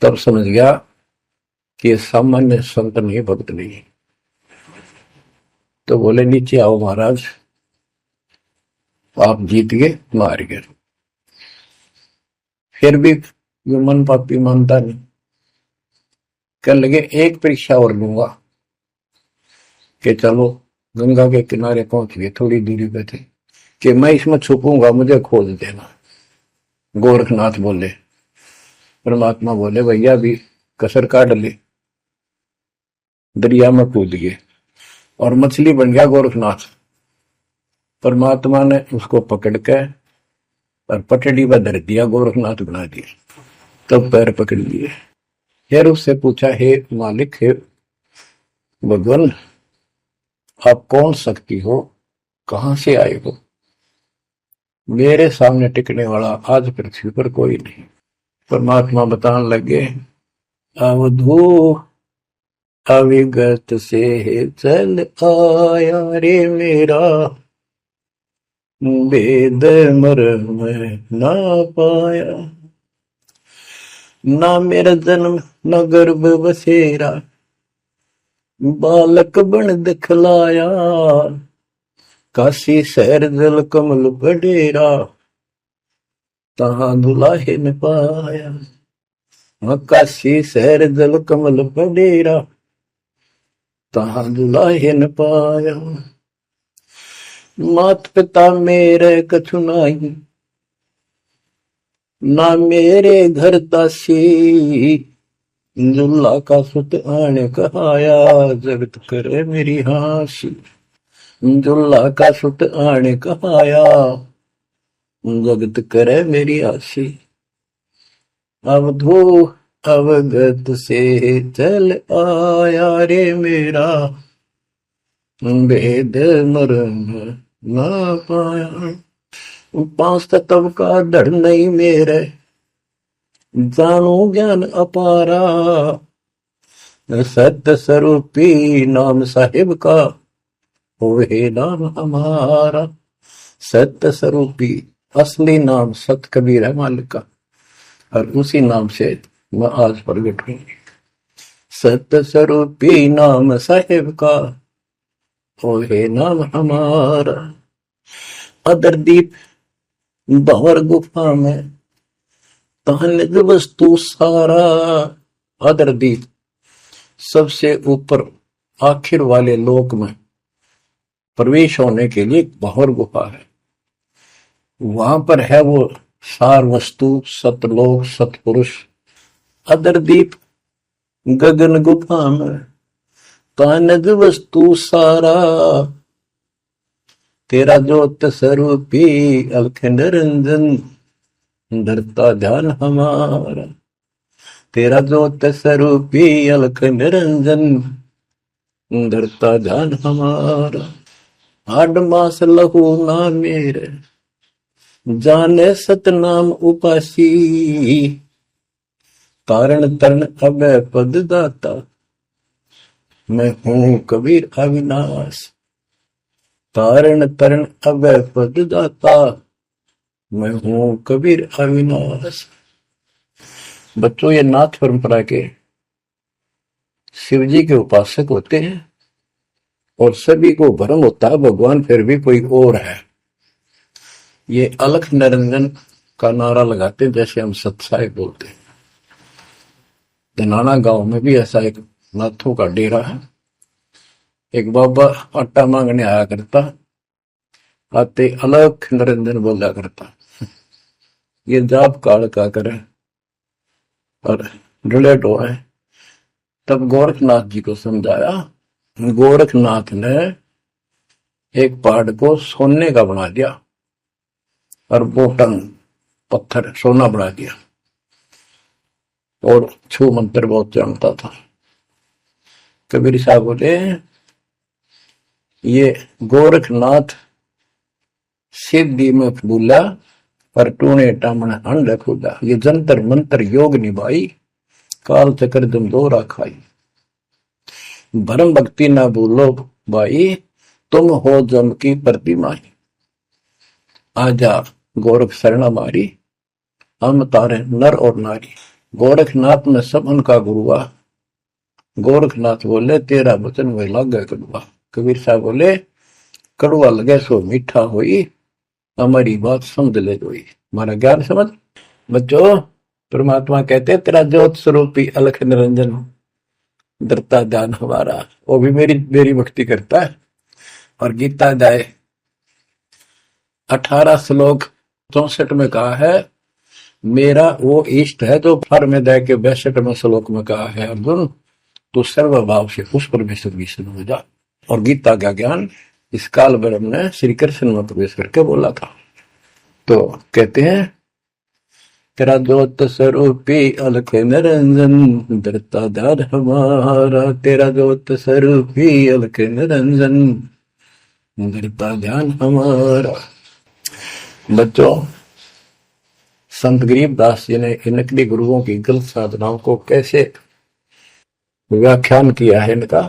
Speaker 1: तब समझ गया कि ये सामान्य संत नहीं, भक्त नहीं। तो बोले नीचे आओ महाराज, आप जीत गए, मार गए। फिर भी जो मन पापी मानता नहीं, कहने लगे एक परीक्षा और लूंगा, कि चलो गंगा के किनारे पहुंच गए, थोड़ी दूरी पे थे, कि मैं इसमें छुपूंगा, मुझे खोज देना। गोरखनाथ बोले, परमात्मा बोले भैया भी कसर काट ले, दरिया में कूद गए और मछली बन गया गोरखनाथ। परमात्मा ने उसको पकड़ के और पटड़ी पर धर दिया, गोरखनाथ बना दिया। तब पैर पकड़ लिए। फिर उससे पूछा, हे मालिक, हे भगवान, आप कौन शक्ति हो, कहां से आए हो? मेरे सामने टिकने वाला आज पृथ्वी पर कोई नहीं। परमात्मा बताने लगे, अवधू अविगत से चल आया रे मेरा, वेद मर्म ना पाया। ना मेरा जन्म न गर्भ बसेरा, बालक बन दिखलाया। काशी शहर जल कमल बडेरा, तहां दुलाहे न पाया। काशी शहर जल कमल बडेरा, तहां दुलाहे न पाया। मात पिता मेरे कछु नाही, ना मेरे घर दासी। दुल्ला का सुत आने कहाया, जगत करे मेरी हासी। दुल्ला का सुत आने कहाया, जगत करे मेरी हासी। अवधू अवगत से चल आया रे मेरा, भेद मरम ना पाया। पांच तत्व का धड़ नहीं मेरे, जानू ज्ञान अपारा। सत्य स्वरूपी नाम साहिब का, होवे नाम हमारा। सत्य स्वरूपी असली नाम सत कबीर है मालिक का, और उसी नाम से मैं आज प्रकट हूं। सत्य स्वरूपी नाम साहिब का, होवे नाम हमारा। अदरदीप भंवर गुफा में, तहनिज वस्तु सारा। अदरदीप सबसे ऊपर आखिर वाले लोक में प्रवेश होने के लिए भंवर गुफा है। वहां पर है वो सार वस्तु, सतलोक, सतपुरुष। अदरदीप गगन गुफा में, तहनिज वस्तु सारा। तेरा ज्योत स्वरूपी अलख निरंजन, धरता ध्यान हमारा। तेरा ज्योत स्वरूपी अलख निरंजन, धरता ध्यान हमारा। हाड मास लहू ना मेरे, जाने सतनाम उपासी। कारण तरण अभय पद दाता, मैं हूं कबीर अविनाश। कारण तरण अभय पद दाता, मैं हूं कबीर अविनाश। बच्चों, ये नाथ परंपरा के शिव जी के उपासक होते हैं और सभी को भ्रम होता है भगवान फिर भी कोई और है। ये अलख निरंजन का नारा लगाते हैं, जैसे हम सत्साई बोलते हैं। धनाना गांव में भी ऐसा एक नाथों का डेरा है। एक बाबा आटा मांगने आया करता, आते अलख निरंजन बोला करता। ये जाप काल का करे और डलेट हो है। तब गोरखनाथ जी को समझाया। गोरखनाथ ने एक पहाड़ को सोने का बना दिया और बोटन पत्थर सोना बना दिया, और छू मंत्र बहुत जानता था। कबीर साहब बोले, ये गोरखनाथ सिद्धि में भूला, पर टूने टामण अंड खुदा। ये जंतर मंत्र योग निभाई, काल चक्र जम दोरा खाई। भरम भक्ति ना भूलो भाई, तुम हो जम की प्रतिमाई। आजा गोरख शरण मारी, हम तारे नर और नारी। गोरखनाथ में सब उनका गुरुआ। गोरखनाथ बोले, तेरा वचन वही लागे कड़वा। कबीर साहब बोले, कड़वा लगे सो मीठा होई, हमारी बात समझ ले जोई। हमारा ज्ञान समझ। बच्चों, परमात्मा कहते, तेरा ज्योत स्वरूपी अलख निरंजन, धरता ध्यान हमारा। वो भी मेरी भक्ति करता है। और गीता जाए 18 श्लोक 64 में कहा है, मेरा वो इष्ट है जो फर में दे के 62 श्लोक में कहा है, अर्जुन तो सर्वभाव से उस परमेश्वर की शरण हो जा। और गीता का ज्ञान इस काल ब्रह्म ने श्री कृष्ण में प्रवेश करके बोला था। तो कहते हैं तेरा ज्योत स्वरूपी अलख निरंजन धरता ध्यान हमारा, तेरा ज्योत स्वरूपी अलख निरंजन धरता ध्यान हमारा। बच्चों, संत गरीबदास जी ने इन नकली गुरुओं की गलत साधनाओं को कैसे व्याख्यान किया है इनका,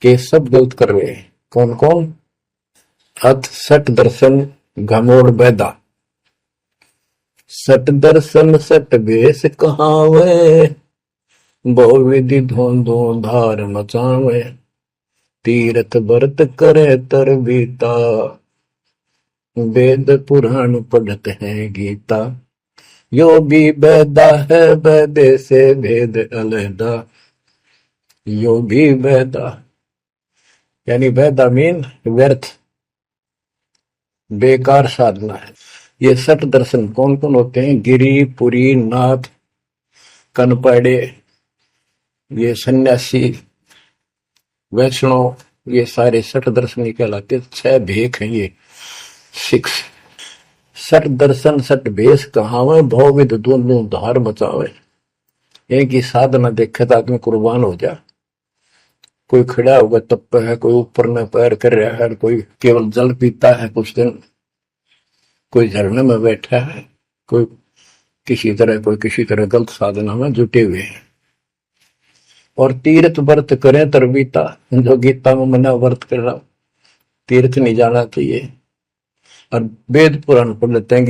Speaker 1: कि सब गलत कर रहे हैं। कौन कौन? अथ सट दर्शन घमोड़ बैदा, सट दर्शन सट बेस कहावे, बहु विधि धोन धोन धार मचावे, तीर्थ व्रत करे तर बीता, वेद पुराण पढ़ते हैं गीता। यो भी बैदा है बैदे से भेद अलहदा, यो भी बैदा यानी बैदा मीन व्यर्थ बेकार साधना है। ये सठ दर्शन कौन कौन होते हैं? गिरी, पुरी, नाथ, कनपड़े, ये सन्यासी, वैष्णव, ये सारे सठ दर्शन कहलाते। 6 भेख हैं ये, 6। सठ दर्शन सठ भेष कहावे, भवविद दोनों धार बचावे। एक ही साधना देखे तो आदमी कुर्बान हो जा। कोई खड़ा होगा तप है, कोई ऊपर में पैर कर रहा है, कोई केवल जल पीता है कुछ दिन, कोई झरने में बैठा है, कोई किसी तरह गलत साधना में जुटे हुए हैं। और तीर्थ व्रत करें तरबीता, जो गीता में मना व्रत कर रहा, तीर्थ नहीं जाना चाहिए। और वेद पुराण पढ़ लेते हैं,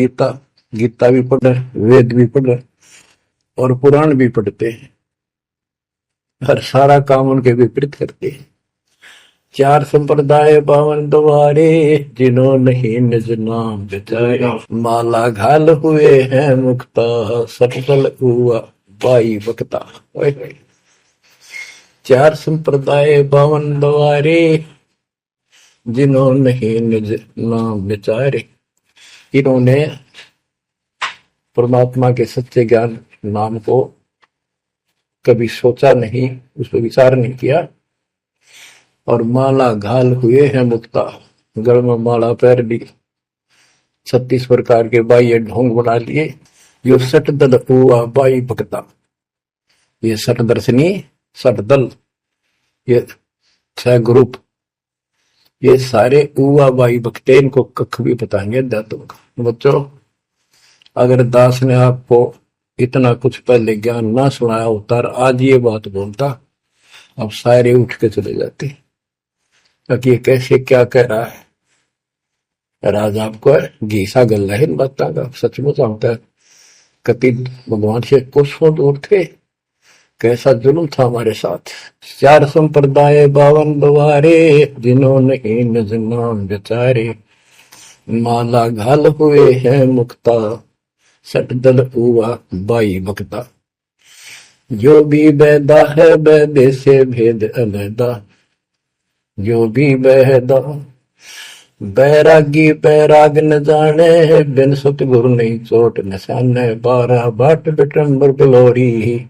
Speaker 1: गीता भी पढ़ रहे, वेद भी पढ़ रहे और पुराण भी पढ़ते हैं, हर सारा काम उनके विपरीत करते हैं। 4 संप्रदाय 52 द्वारे, जिन्हों नहीं निज नाम बिचारे, माला घाल हुए हैं मुक्ता, सफल हुआ बाई बकता। 4 संप्रदाय 52 द्वारे, जिन्हों नहीं निज नाम बिचारे। इन्होंने परमात्मा के सच्चे ज्ञान नाम को कभी सोचा नहीं, उस पर विचार नहीं किया। और माला घाल हुए हैं मुक्ता, गल में माला पैर ली, 36 प्रकार के बाह्य ढोंग बना लिए। यो सठ दल हुआ बाई भक्ता, ये सठ दर्शनी, सठ दल, ये 6 ग्रुप, ये सारे उवा बाई भक्ते, इनको कख भी बताएंगे दातों का। बच्चों, अगर दास ने आपको इतना कुछ पहले ज्ञान ना सुनाया होता और आज ये बात बोलता, अब सारे उठ के चले जाते ताकि ये कैसे क्या कह रहा है। राज आपको घीसा गल है इन बातों का, सचमुच हमका कति भगवान से कुछ दूर थे, कैसा जुल्म था हमारे साथ। 4 संप्रदाय 52 द्वारे, जिन्होंने निज नाम बिचारे, माला घाल हुए हैं मुक्ता, सठ दल हुआ बाई भक्ता। जो भी बैदा है बैदे से भेद अलहदा, जो भी बैदा। बैरागी बैराग न जाने, बिन सतगुरु नहीं चोट निशाने, 12 बाट बिटंबर बिलोरी,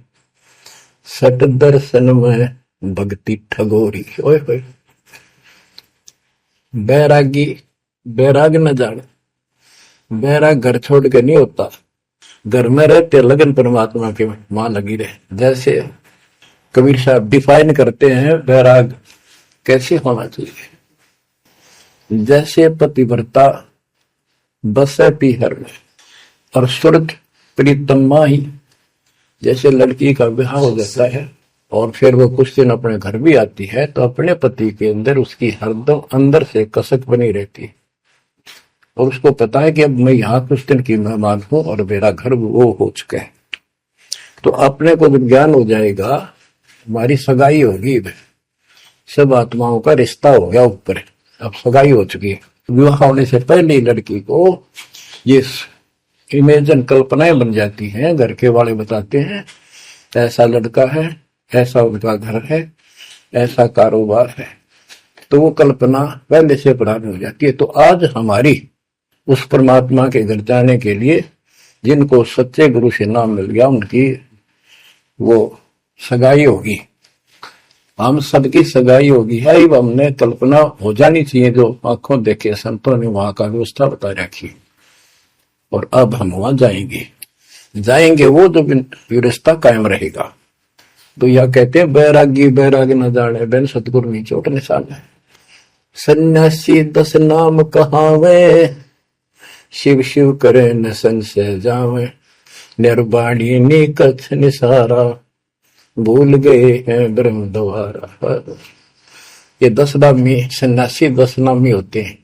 Speaker 1: सट दर्शन में भक्ति ठगोरी। ओए होए, बैरागी बैराग न जाने, बैराग घर छोड़ के नहीं होता, घर में रहते लगन परमात्मा के मां लगी रहे। जैसे कबीर साहब डिफाइन करते हैं बैराग कैसे होना चाहिए। जैसे पतिव्रता बसे पीहर में और सुरत प्रीतम माही, जैसे लड़की का विवाह हो जाता है और फिर वो कुछ दिन अपने घर भी आती है, तो अपने पति के अंदर उसकी हरदम अंदर से कसक बनी रहती है और उसको पता है कि अब मैं यहाँ कुछ दिन की मेहमान हूं और मेरा घर वो हो चुका है। तो अपने को जब ज्ञान हो जाएगा, हमारी सगाई होगी, सब आत्माओं का रिश्ता हो गया ऊपर, अब सगाई हो चुकी है। विवाह होने से पहले लड़की को ये इमेजन कल्पनाएं बन जाती हैं, घर के वाले बताते हैं ऐसा लड़का है, ऐसा उनका घर है, ऐसा कारोबार है, तो वो कल्पना पहले से पुरानी हो जाती है। तो आज हमारी उस परमात्मा के घर जाने के लिए जिनको सच्चे गुरु से नाम मिल गया, उनकी वो सगाई होगी, हम सबकी सगाई होगी है, हमने कल्पना हो जानी चाहिए। जो आंखों देखे संतों ने वहां का व्यवस्था बता रखी, और अब हम वहां जाएंगे। जाएंगे वो जो व्यवस्था कायम रहेगा। तो यह कहते हैं बैरागी बैराग न जाने बिन सतगुरु नी चोट निशान है। सन्यासी 10 नाम कहावे, शिव शिव करे न संशय जावे। निर्वाणी नी कछ निसारा, भूल गए हैं ब्रह्म द्वारा। ये 10 नामी सन्यासी 10 नामी होते हैं।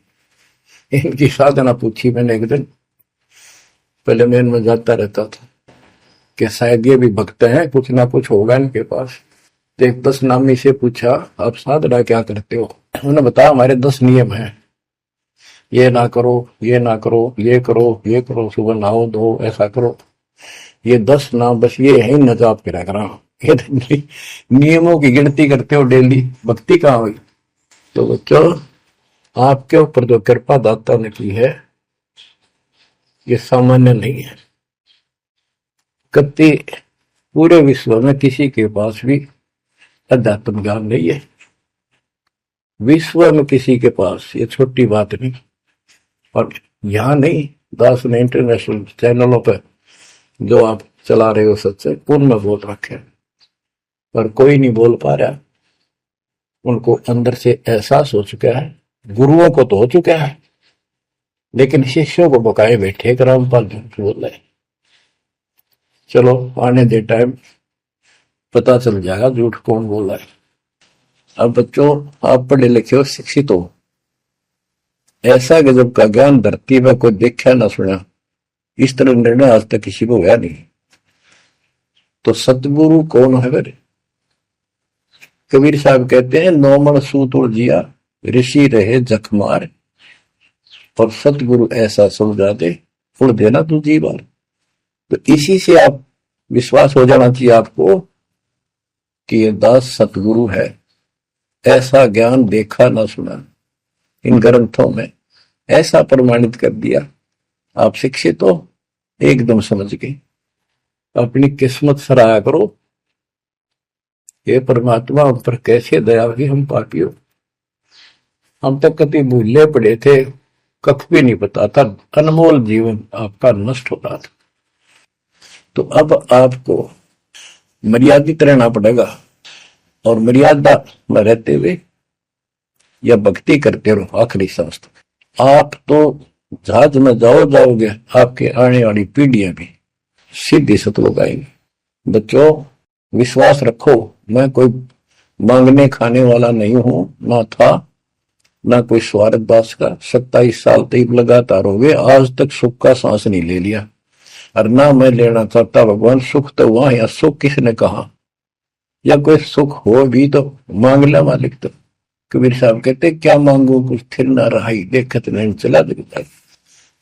Speaker 1: इनकी साधना पूछी मैंने एक दिन, पहले मैं इनमें जाता रहता था कि शायद ये भी भक्त हैं, कुछ ना कुछ होगा इनके पास। तो एक 10 नामी से पूछा, आप साधना क्या करते हो? उन्होंने बताया हमारे 10 नियम हैं, ये ना करो, ये ना करो, ये करो, ये करो, सुबह नहाओ धो, ऐसा करो। ये 10 नाम बस ये है न जाप करा करा। ये नियमों की गिनती करते हो डेली, भक्ति कहाँ हुई? तो बच्चों, आपके ऊपर जो कृपा दाता ने की है ये सामान्य नहीं है। कति पूरे विश्व में किसी के पास भी अध्यात्म ज्ञान नहीं है। विश्व में किसी के पास, ये छोटी बात नहीं। और यहाँ नहीं, दास ने इंटरनेशनल चैनलों पर जो आप चला रहे हो सत्संग, उनमें बोल रखे, पर कोई नहीं बोल पा रहा। उनको अंदर से एहसास हो चुका है, गुरुओं को तो हो चुका है, लेकिन शिष्यों को बकाए बैठे कि रामपाल झूठ बोल रहे। चलो आने दे टाइम, पता चल जाएगा झूठ कौन बोल रहा है। अब बच्चों, आप पढ़े लिखे हो, शिक्षित हो, ऐसा गजब का ज्ञान धरती में कोई देखा ना सुना, इस तरह निर्णय आज तक किसी को हुआ नहीं। तो सतगुरु कौन है? मेरे कबीर साहब कहते हैं, 9 मन सूत उलझिया ऋषि रहे जखमार, और सतगुरु ऐसा समझा दे उड़ देना तू जी बार। तो इसी से आप विश्वास हो जाना चाहिए आपको कि ये दास सतगुरु है। ऐसा ज्ञान देखा ना सुना, इन ग्रंथों में ऐसा प्रमाणित कर दिया। आप शिक्षित हो, एकदम समझ गए। अपनी किस्मत सराहा करो, ये परमात्मा हम पर कैसे दया हुई, हम पापी हो। हम तक कभी भूले पड़े थे, कख भी नहीं पता था, अनमोल जीवन आपका नष्ट हो रहा था। तो अब आपको मर्यादित रहना पड़ेगा, और मर्यादा में रहते हुए या भक्ति करते रहो आखिरी सांस तक। आप तो जहाज में जाओगे, आपके आने वाली पीढ़ियां भी सीधी सतलोक आएंगी। बच्चों, विश्वास रखो, मैं कोई मांगने खाने वाला नहीं हूं, ना था, ना कोई स्वार्थ दास का। 27 साल तक लगातार हो गए, आज तक सुख का सांस नहीं ले लिया, और ना मैं लेना चाहता। भगवान सुख तो वहां, या सुख किसने कहा? या कोई सुख हो भी तो मांग ले मालिक। तो कबीर साहब कहते, क्या मांगो कुछ थिर ना रहाई, देखत नहीं चला दिखता।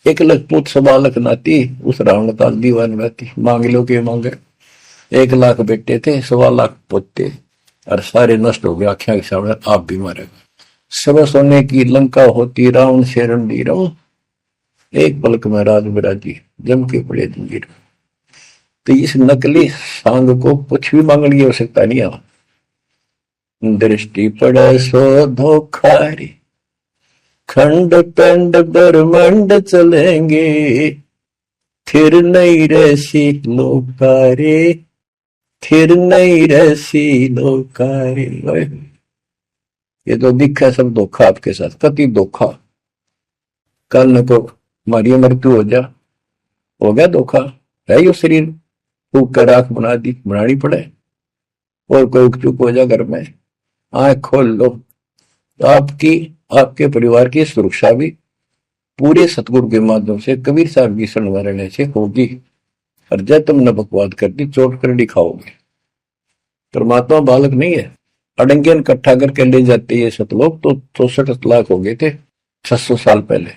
Speaker 1: 1 लाख पूत 1.25 लाख नाती, उस रावण का दीवान बहती। मांग लो के मांगे, 1 लाख बेटे थे, 1.25 लाख पोते, और सारे नष्ट हो गए आख्या के सामने। आप भी मारे, सब सोने की लंका होती, रावण से रणदी रहूं, एक पलक में राज बिराजी, जम के पड़े जंजीर। तो इस नकली सांग को कुछ भी मांगने की आवश्यकता नहीं है। दृष्टि पड़े सो धोखारी, खंड पेंड ब्रह्मंड चलेंगे, फिर नहीं रसी लोकारे, फिर नहीं रसी लोकारे। ये तो दिखा सब धोखा आपके साथ, कति धोखा। कल न को हमारी मृत्यु हो जा, हो गया धोखा, है यो शरीर फूक कर आंख बनानी पड़े, और कोई चुप हो जा घर में, आंख खोल लो। तो आपकी, आपके परिवार की सुरक्षा भी पूरे सतगुरु के माध्यम से, कबीर साहब की शरण में रहने से होगी। और जब तुमने बकवाद कर दी, चोट कर दिखाओगे। परमात्मा बालक नहीं है, अड़ंगियन इकट्ठा करके ले जाते ये सतलोक। तो 64 लाख हो गए थे 600 साल पहले,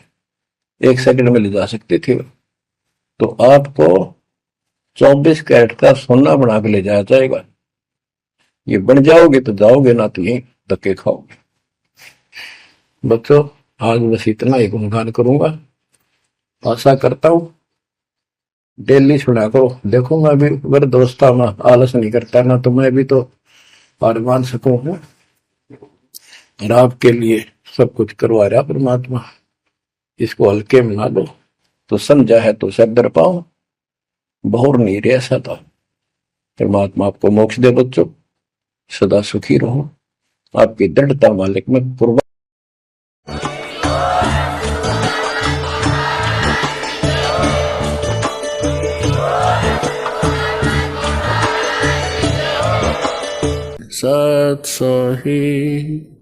Speaker 1: 1 सेकंड में ले जा सकते थे। तो आपको 24 कैरेट का सोना बना के ले जाया जाएगा। ये बन जाओगे तो जाओगे, ना तो यही धक्के खाओगे। बच्चों, आज बस इतना ही गुणगान करूंगा। आशा करता हूं डेली सुना करो। देखो मैं भी अगर दोस्ता में आलस नहीं करता ना, तो मैं भी तो हार मान सकूं हूँ। और आपके लिए सब कुछ करवा रहा परमात्मा, इसको हल्के में ना लो। तो समझा है तो सर दर पाओ, बहुर नहीं रह ऐसा था। परमात्मा आपको मोक्ष दे बच्चों, सदा सुखी रहो। आपकी दृढ़ता मालिक में कुर्बान। सत सोही।